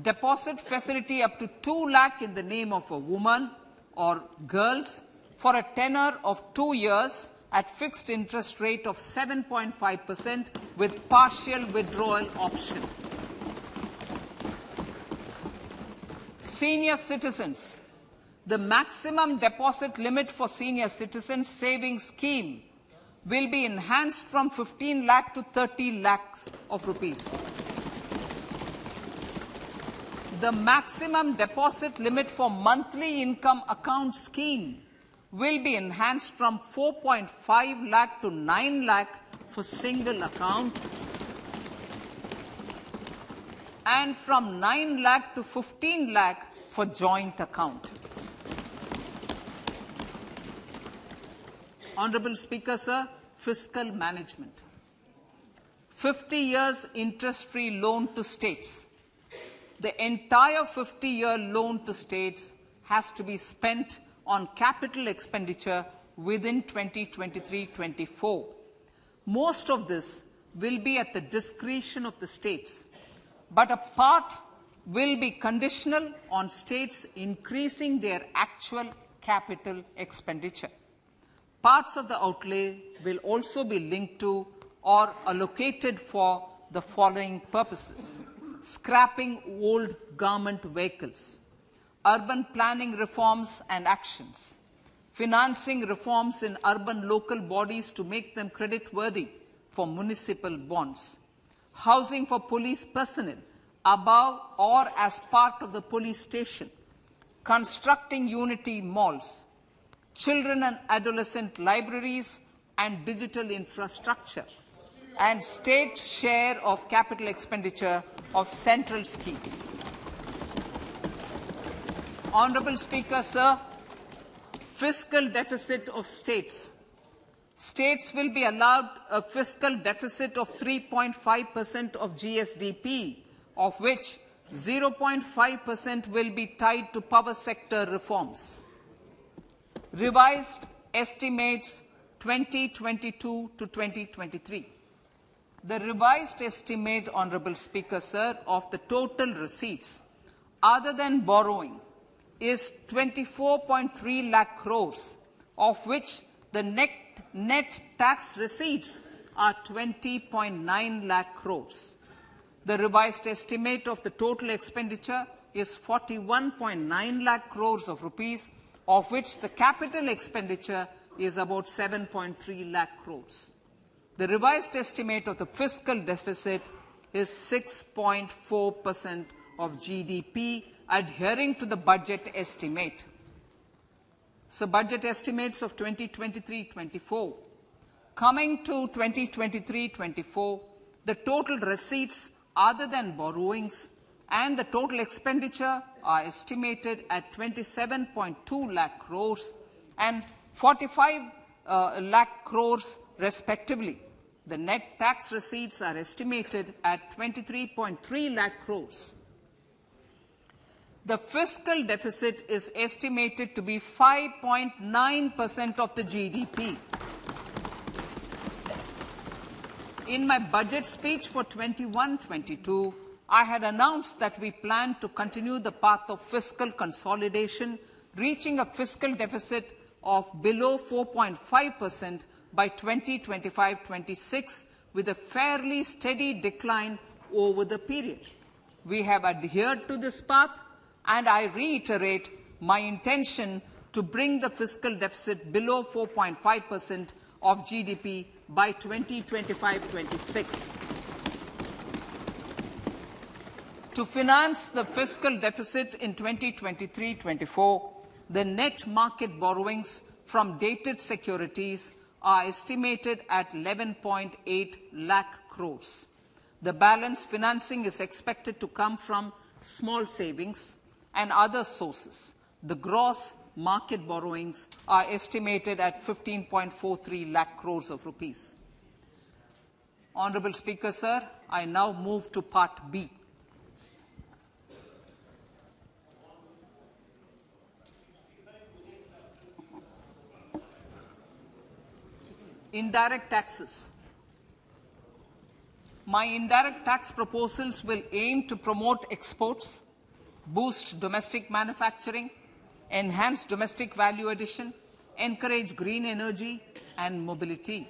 deposit facility up to 2 lakh in the name of a woman or girls for a tenure of 2 years at fixed interest rate of 7.5% with partial withdrawal option. Senior citizens. The maximum deposit limit for senior citizens savings scheme will be enhanced from 15 lakh to 30 lakhs of rupees. The maximum deposit limit for monthly income account scheme will be enhanced from 4.5 lakh to 9 lakh for single account and from 9 lakh to 15 lakh for joint account. Honourable Speaker, sir, fiscal management. 50 years interest-free loan to states. The entire 50-year loan to states has to be spent on capital expenditure within 2023-24. Most of this will be at the discretion of the states, but a part will be conditional on states increasing their actual capital expenditure. Parts of the outlay will also be linked to or allocated for the following purposes: scrapping old government vehicles, urban planning reforms and actions, financing reforms in urban local bodies to make them creditworthy for municipal bonds, housing for police personnel above or as part of the police station, constructing unity malls, children and adolescent libraries and digital infrastructure, and state share of capital expenditure of central schemes. Honourable Speaker, sir, fiscal deficit of states. States will be allowed a fiscal deficit of 3.5% of GSDP, of which 0.5% will be tied to power sector reforms. Revised estimates 2022 to 2023. The revised estimate, Honourable Speaker, sir, of the total receipts other than borrowing is 24.3 lakh crores, of which the net tax receipts are 20.9 lakh crores. The revised estimate of the total expenditure is 41.9 lakh crores of rupees, of which the capital expenditure is about 7.3 lakh crores. The revised estimate of the fiscal deficit is 6.4% of GDP, adhering to the budget estimate. So, budget estimates of 2023-24. Coming to 2023-24, the total receipts other than borrowings and the total expenditure are estimated at 27.2 lakh crores and 45 lakh crores respectively. The net tax receipts are estimated at 23.3 lakh crores. The fiscal deficit is estimated to be 5.9% of the GDP. In my budget speech for 21-22, I had announced that we plan to continue the path of fiscal consolidation, reaching a fiscal deficit of below 4.5% by 2025-26, with a fairly steady decline over the period. We have adhered to this path, and I reiterate my intention to bring the fiscal deficit below 4.5% of GDP by 2025-26. To finance the fiscal deficit in 2023-24, the net market borrowings from dated securities are estimated at 11.8 lakh crores. The balance financing is expected to come from small savings and other sources. The gross market borrowings are estimated at 15.43 lakh crores of rupees. Honourable Speaker, sir, I now move to Part B. Indirect taxes. My indirect tax proposals will aim to promote exports, boost domestic manufacturing, enhance domestic value addition, encourage green energy and mobility.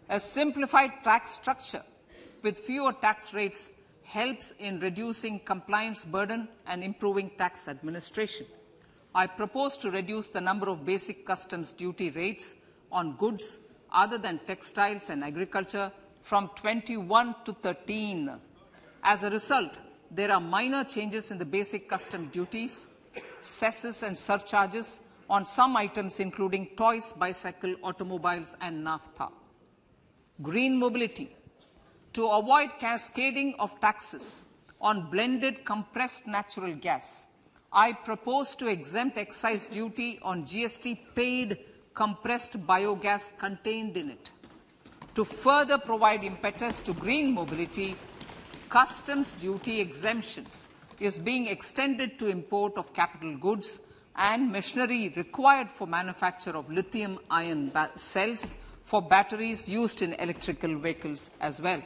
A simplified tax structure with fewer tax rates helps in reducing compliance burden and improving tax administration. I propose to reduce the number of basic customs duty rates on goods other than textiles and agriculture from 21 to 13. As a result, there are minor changes in the basic custom duties, cesses and surcharges on some items including toys, bicycle, automobiles and naphtha. Green mobility. To avoid cascading of taxes on blended compressed natural gas, I propose to exempt excise duty on GST paid compressed biogas contained in it. To further provide impetus to green mobility, customs duty exemptions is being extended to import of capital goods and machinery required for manufacture of lithium-ion cells for batteries used in electrical vehicles as well.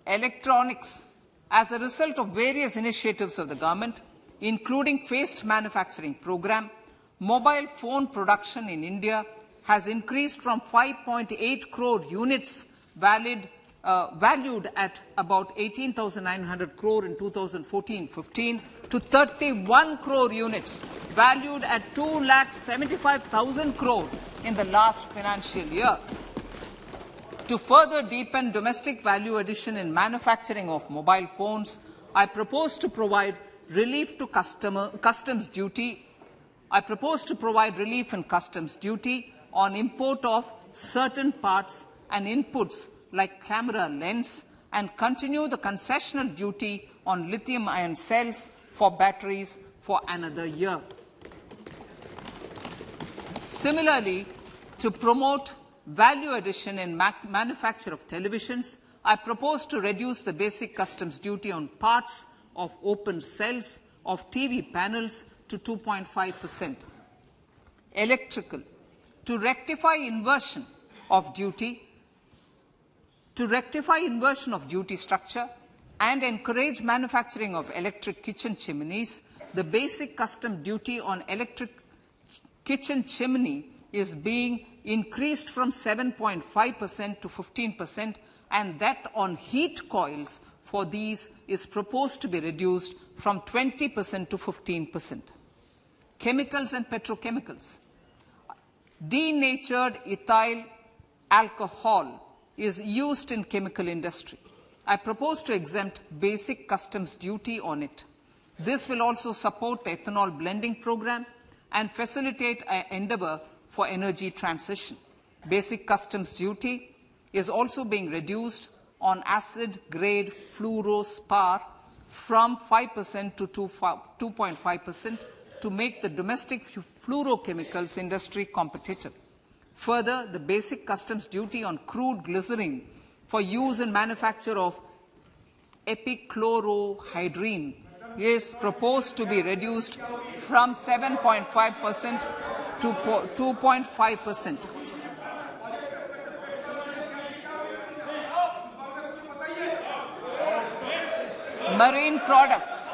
Electronics. As a result of various initiatives of the government, including phased manufacturing program, mobile phone production in India has increased from 5.8 crore units valued at about 18,900 crore in 2014-15 to 31 crore units valued at 2,75,000 crore in the last financial year. To further deepen domestic value addition in manufacturing of mobile phones, I propose to provide relief to customs duty. I propose to provide relief in customs duty on import of certain parts and inputs like camera lens, and continue the concessional duty on lithium-ion cells for batteries for another year. Similarly, to promote value addition in manufacture of televisions, I propose to reduce the basic customs duty on parts of open cells of TV panels to 2.5%. Electrical, to rectify inversion of duty structure and encourage manufacturing of electric kitchen chimneys, the basic custom duty on electric kitchen chimney is being increased from 7.5% to 15%, and that on heat coils for these is proposed to be reduced from 20% to 15%. Chemicals and petrochemicals. Denatured ethyl alcohol is used in chemical industry. I propose to exempt basic customs duty on it. This will also support the ethanol blending program and facilitate an endeavor for energy transition. Basic customs duty is also being reduced on acid-grade fluorospar from 5% to 2.5% to make the domestic fluorochemicals industry competitive. Further, the basic customs duty on crude glycerin for use in manufacture of epichlorohydrin is proposed to be reduced from 7.5% to 2.5%. Marine products.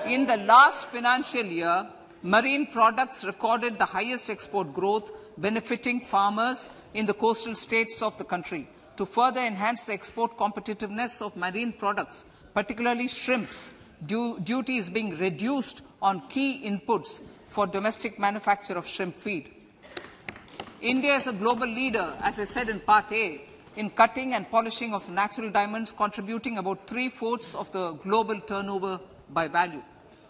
In the last financial year, marine products recorded the highest export growth, benefiting farmers in the coastal states of the country. To further enhance the export competitiveness of marine products, particularly shrimps, duty is being reduced on key inputs for domestic manufacture of shrimp feed. India is a global leader, as I said in Part A, in cutting and polishing of natural diamonds, contributing about 3/4 of the global turnover by value.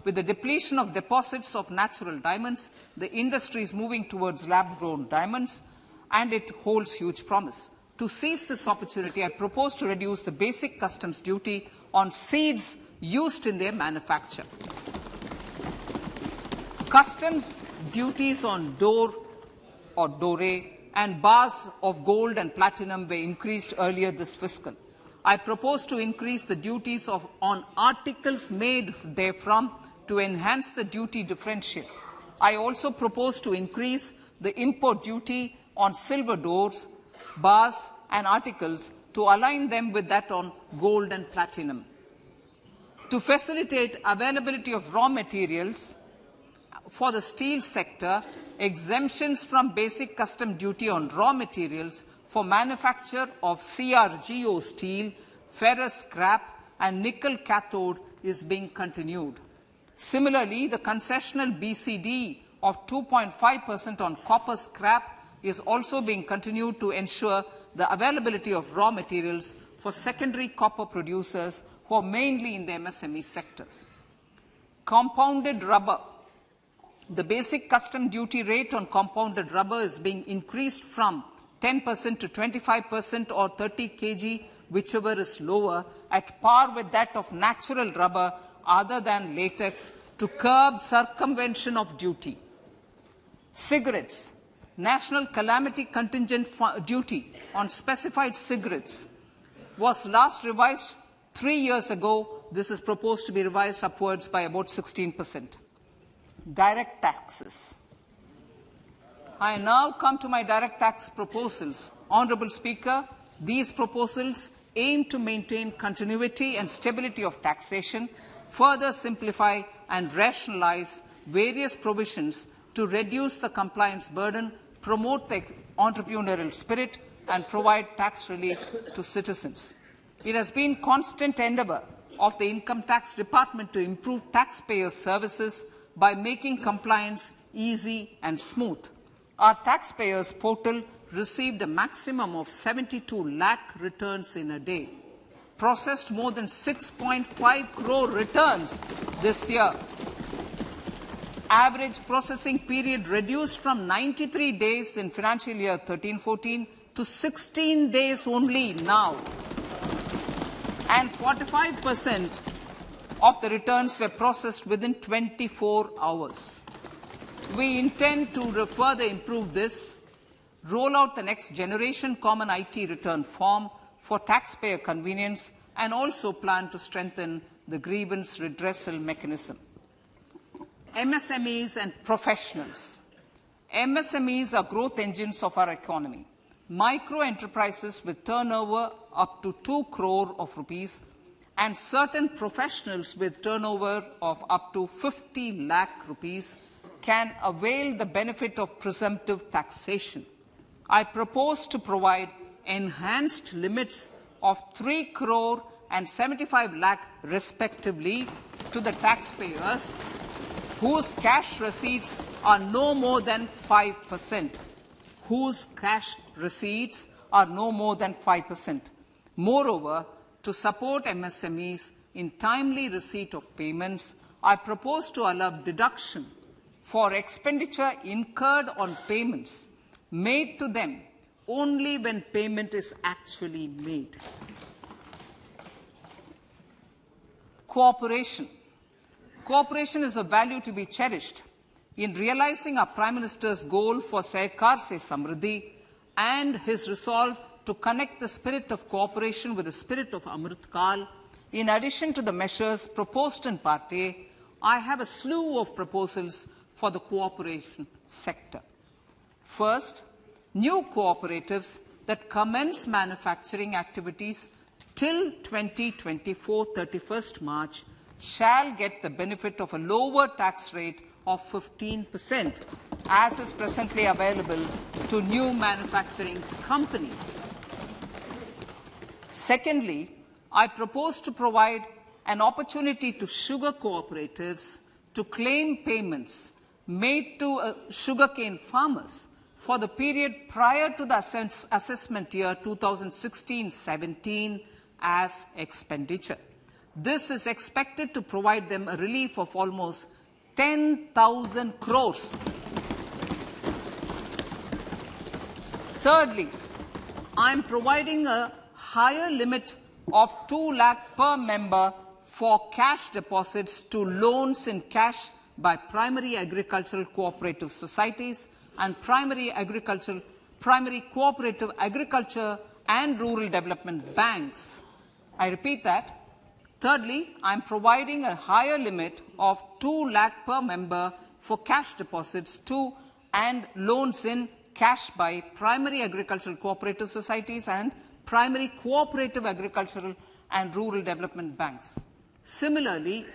With the depletion of deposits of natural diamonds, the industry is moving towards lab-grown diamonds, and it holds huge promise. To seize this opportunity, I propose to reduce the basic customs duty on seeds used in their manufacture. Customs duties on doré and bars of gold and platinum were increased earlier this fiscal. I propose to increase the duties on articles made therefrom to enhance the duty differential. I also propose to increase the import duty on silver doors, bars and articles to align them with that on gold and platinum. To facilitate availability of raw materials for the steel sector, exemptions from basic custom duty on raw materials for manufacture of CRGO steel, ferrous scrap and nickel cathode is being continued. Similarly, the concessional BCD of 2.5% on copper scrap is also being continued to ensure the availability of raw materials for secondary copper producers who are mainly in the MSME sectors. Compounded rubber. The basic custom duty rate on compounded rubber is being increased from 10% to 25% or 30 kg, whichever is lower, at par with that of natural rubber other than latex, to curb circumvention of duty. Cigarettes. National calamity contingent duty on specified cigarettes was last revised 3 years ago. This is proposed to be revised upwards by about 16%. Direct taxes. I now come to my direct tax proposals. Honourable Speaker, these proposals aim to maintain continuity and stability of taxation, further simplify and rationalize various provisions to reduce the compliance burden, promote the entrepreneurial spirit, and provide tax relief to citizens. It has been constant endeavour of the Income Tax Department to improve taxpayer services by making compliance easy and smooth. Our taxpayers portal received a maximum of 72 lakh returns in a day, processed more than 6.5 crore returns this year. Average processing period reduced from 93 days in financial year 13-14 to 16 days only now. And 45% of the returns were processed within 24 hours. We intend to further improve this, roll out the next generation common IT return form for taxpayer convenience, and also plan to strengthen the grievance redressal mechanism. MSMEs and professionals. MSMEs are growth engines of our economy. Micro enterprises with turnover up to 2 crore of rupees and certain professionals with turnover of up to 50 lakh rupees can avail the benefit of presumptive taxation. I propose to provide enhanced limits of 3 crore and 75 lakh respectively to the taxpayers whose cash receipts are no more than 5%. Whose cash receipts are no more than 5%. Moreover, to support MSMEs in timely receipt of payments, I propose to allow deduction for expenditure incurred on payments made to them only when payment is actually made. Cooperation. Cooperation is a value to be cherished. In realizing our Prime Minister's goal for Sehkar Se Samriddhi and his resolve to connect the spirit of cooperation with the spirit of Amrit Kal, in addition to the measures proposed in Part A, I have a slew of proposals for the cooperation sector. First, new cooperatives that commence manufacturing activities till 2024, 31st March, shall get the benefit of a lower tax rate of 15%, as is presently available to new manufacturing companies. Secondly, I propose to provide an opportunity to sugar cooperatives to claim payments made to sugarcane farmers for the period prior to the assessment year 2016-17 as expenditure. This is expected to provide them a relief of almost 10,000 crores. Thirdly, I am providing a higher limit of 2 lakh per member for cash deposits to loans in cash by primary agricultural cooperative societies and primary cooperative agriculture and rural development banks. I repeat that. Thirdly, I am providing a higher limit of 2 lakh per member for cash deposits to and loans in cash by primary agricultural cooperative societies and primary cooperative agricultural and rural development banks. Similarly,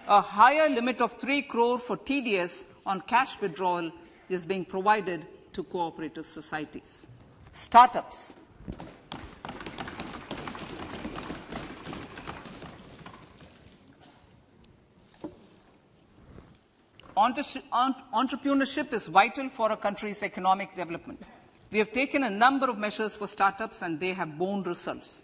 a higher limit of 3 crore for TDS on cash withdrawal is being provided to cooperative societies. Startups. Entrepreneurship is vital for a country's economic development. We have taken a number of measures for startups and they have borne results.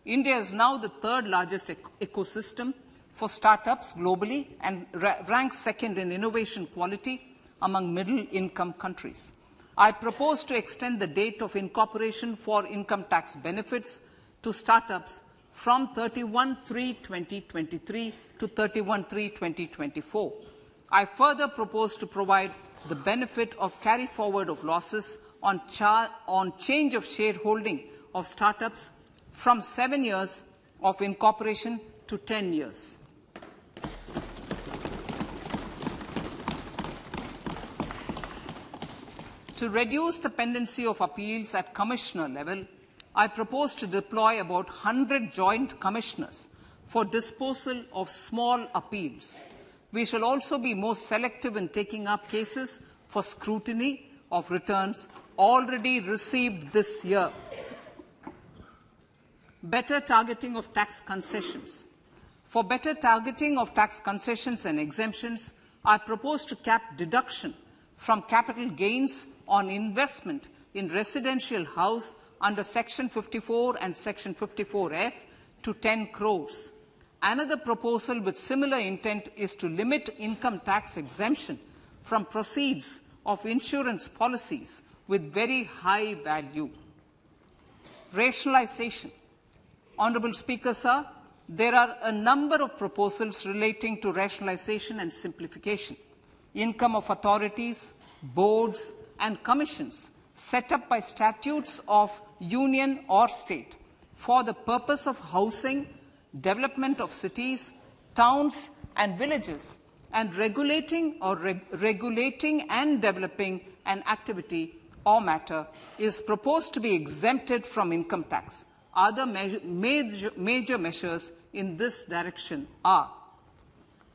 India is now the third largest ecosystem for startups globally and ranks second in innovation quality among middle-income countries. I propose to extend the date of incorporation for income tax benefits to startups from 31/3/2023 to 31/3/2024. I further propose to provide the benefit of carry forward of losses on change of shareholding of startups from 7 years of incorporation to 10 years. To reduce the pendency of appeals at commissioner level, I propose to deploy about 100 joint commissioners for disposal of small appeals. We shall also be more selective in taking up cases for scrutiny of returns already received this year. Better targeting of tax concessions. For better targeting of tax concessions and exemptions, I propose to cap deduction from capital gains on investment in residential house under Section 54 and Section 54F to 10 crores. Another proposal with similar intent is to limit income tax exemption from proceeds of insurance policies with very high value. Rationalization. Honourable Speaker, sir, there are a number of proposals relating to rationalization and simplification. Income of authorities, boards and commissions set up by statutes of union or state for the purpose of housing, development of cities, towns and villages, and regulating and developing an activity or matter is proposed to be exempted from income tax. Other major measures in this direction are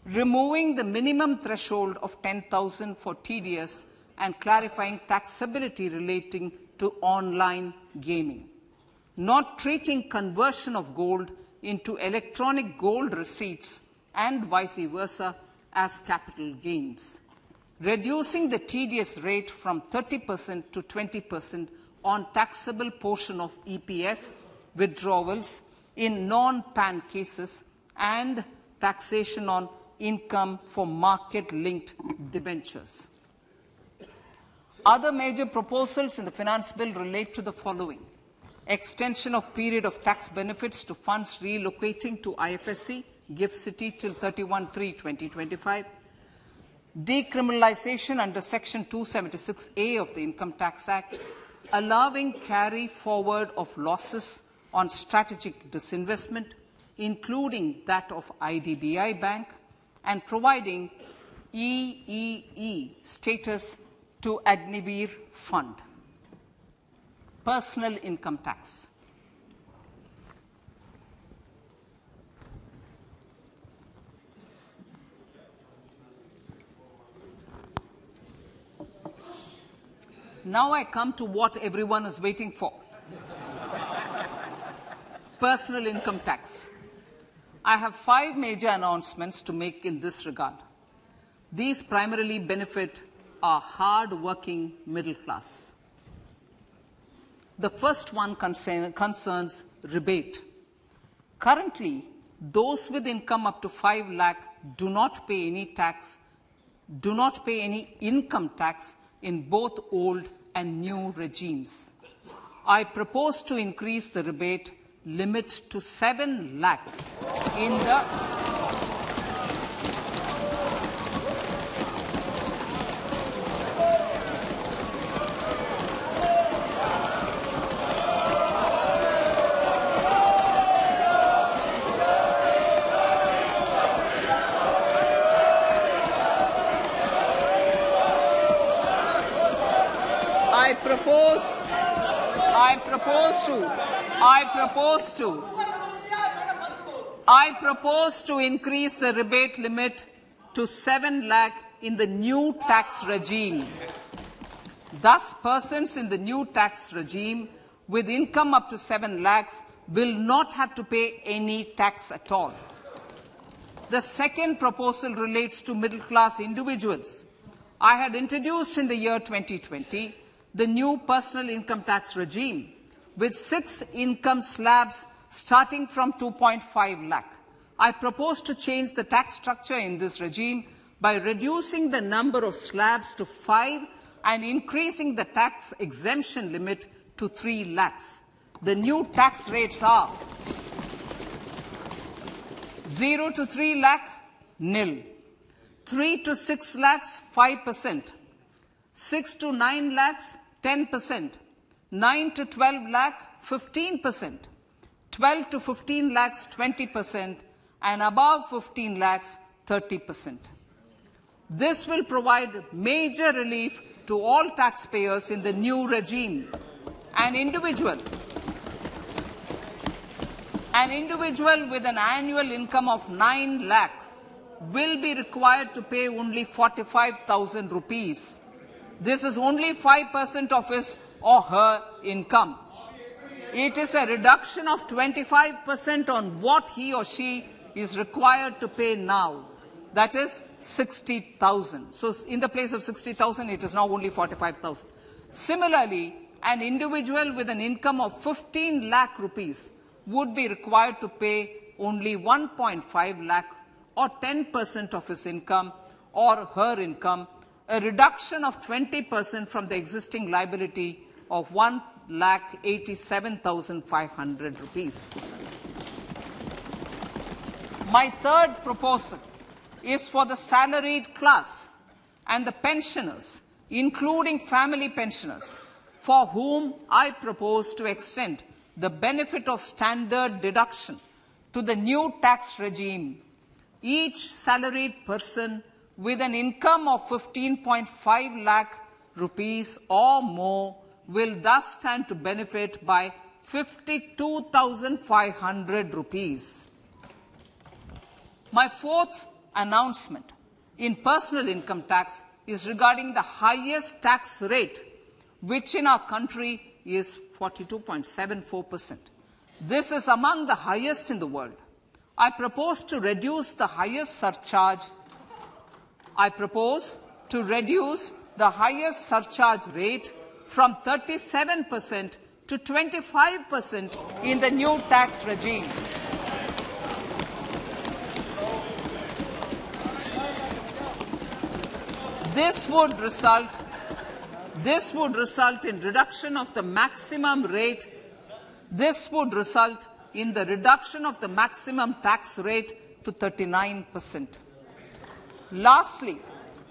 removing the minimum threshold of 10,000 for TDS and clarifying taxability relating to online gaming, not treating conversion of gold into electronic gold receipts and vice versa as capital gains, reducing the TDS rate from 30% to 20% on taxable portion of EPF withdrawals in non-PAN cases, and taxation on income for market-linked debentures. Other major proposals in the Finance Bill relate to the following: extension of period of tax benefits to funds relocating to IFSC, GIFT City till 31/3/2025, decriminalization under Section 276A of the Income Tax Act, allowing carry forward of losses on strategic disinvestment, including that of IDBI Bank, and providing EEE status to Agniveer Fund. Personal income tax. Now I come to what everyone is waiting for. Personal income tax. I have 5 major announcements to make in this regard. These primarily benefit our hard-working middle class. The first one concerns rebate. Currently, those with income up to 5 lakh do not pay any income tax in both old and new regimes. I propose to increase the rebate limit to 7 lakhs in the I propose to increase the rebate limit to 7 lakh in the new tax regime. Thus, persons in the new tax regime with income up to 7 lakhs will not have to pay any tax at all. The second proposal relates to middle-class individuals. I had introduced in the year 2020 the new personal income tax regime with 6 income slabs starting from 2.5 lakh. I propose to change the tax structure in this regime by reducing the number of slabs to 5 and increasing the tax exemption limit to 3 lakhs. The new tax rates are 0 to 3 lakh, nil; 3 to 6 lakhs, 5%; 6 to 9 lakhs, 10%; 9 to 12 lakh, 15%; 12 to 15 lakhs, 20%; and above 15 lakhs, 30%. This will provide major relief to all taxpayers in the new regime. An individual with an annual income of 9 lakhs will be required to pay only 45,000 rupees. This is only 5% of his or her income. It is a reduction of 25% on what he or she is required to pay now. That is 60,000. So in the place of 60,000, it is now only 45,000. Similarly, an individual with an income of 15 lakh rupees would be required to pay only 1.5 lakh or 10% of his income or her income, a reduction of 20% from the existing liability of 1,87,500 rupees. My third proposal is for the salaried class and the pensioners, including family pensioners, for whom I propose to extend the benefit of standard deduction to the new tax regime. Each salaried person with an income of 15.5 lakh rupees or more will thus stand to benefit by 52,500 rupees. My fourth announcement in personal income tax is regarding the highest tax rate, which in our country is 42.74%. This is among the highest in the world. I propose to reduce the highest surcharge rate from 37% to 25% in the new tax regime. This would result in reduction of the maximum rate. This would result in the reduction of the maximum tax rate to 39%. Lastly,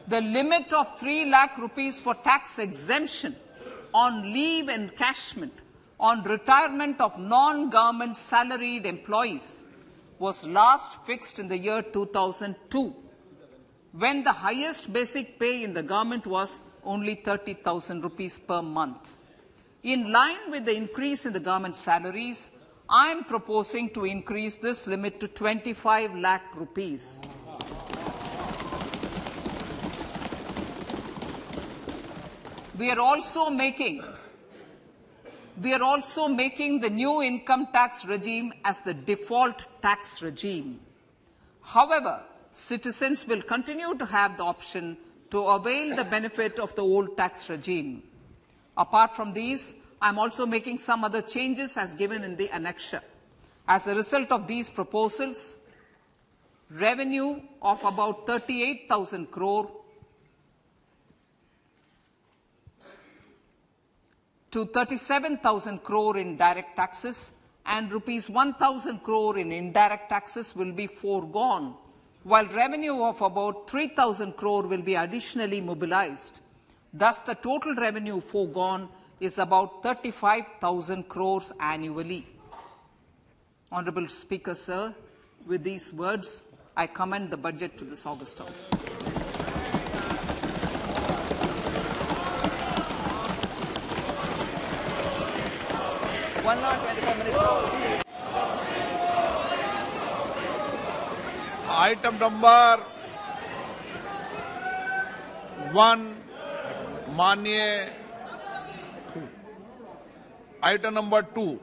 the limit of 3 lakh rupees for tax exemption on leave encashment on retirement of non-government salaried employees was last fixed in the year 2002, when the highest basic pay in the government was only 30,000 rupees per month. In line with the increase in the government salaries, I am proposing to increase this limit to 25 lakh rupees. We are also making the new income tax regime as the default tax regime. However, citizens will continue to have the option to avail the benefit of the old tax regime. Apart from these, I am also making some other changes as given in the annexure. As a result of these proposals, revenue of about 38,000 crore to 37,000 crore in direct taxes and rupees 1,000 crore in indirect taxes will be foregone, while revenue of about 3,000 crore will be additionally mobilized. Thus, the total revenue foregone is about 35,000 crores annually. Honorable Speaker, sir, with these words, I commend the budget to this August House. One hour, 25 minutes. Item number 1, माननीय Item number 2,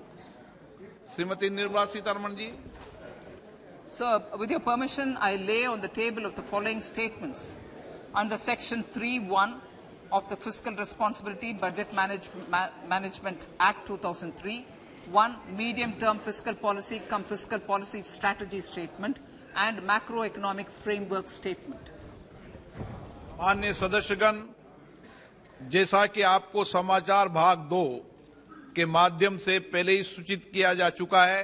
Srimati Nirmala Sitharaman ji. Sir, with your permission, I lay on the table of the following statements under Section 3(1) of the Fiscal Responsibility Budget Management Act 2003, 1 medium-term fiscal policy cum fiscal policy strategy statement and macroeconomic framework statement. माननीय सदस्यगण, जैसा कि आपको समाचार भाग 2 के माध्यम से पहले ही सूचित किया जा चुका है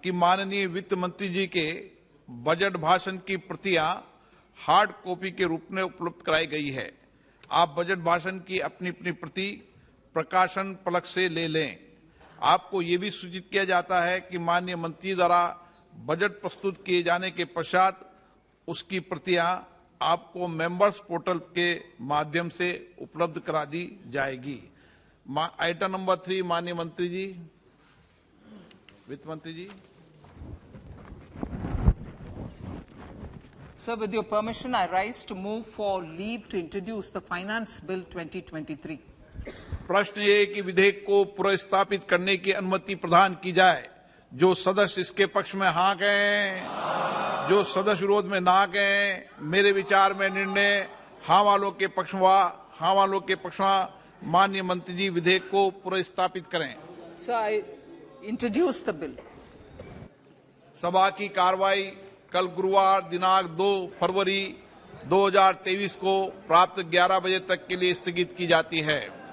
कि माननीय वित्त मंत्री जी के बजट भाषण की प्रतियां हार्ड कॉपी के रूप में उपलब्ध कराई गई है। आप बजट भाषण की अपनी अपनी प्रति प्रकाशन पलक से ले लें। आपको ये भी सूचित किया जाता है कि माननीय मंत्री द्वारा बजट प्रस्तुत किए जाने के पश्चात उसकी प्रतियां आपको मेंबर्स पोर्टल के माध्यम से उपलब्ध करा दी जाएगी। आइटम नंबर 3, माननीय मंत्री जी, वित्त मंत्री जी। Sir, with your permission, I rise to move for leave to introduce the Finance Bill 2023. प्रश्न ये है कि विधेयक को पुनर्स्थापित करने की अनुमति प्रदान की जाए। जो सदस्य इसके पक्ष में हाँ कहें, जो सदस्य विरोध में ना कहें। मेरे विचार में निर्णय हाँ वालों के पक्ष में माननीय मंत्री जी विधेयक को पुनर्स्थापित करें। So I introduce the bill. सभा की कार्रवाई कल गुरुवार दिनांक 2 फरवरी 2023 को प्राप्त 11 बजे तक के लिए स्थगित की जाती है।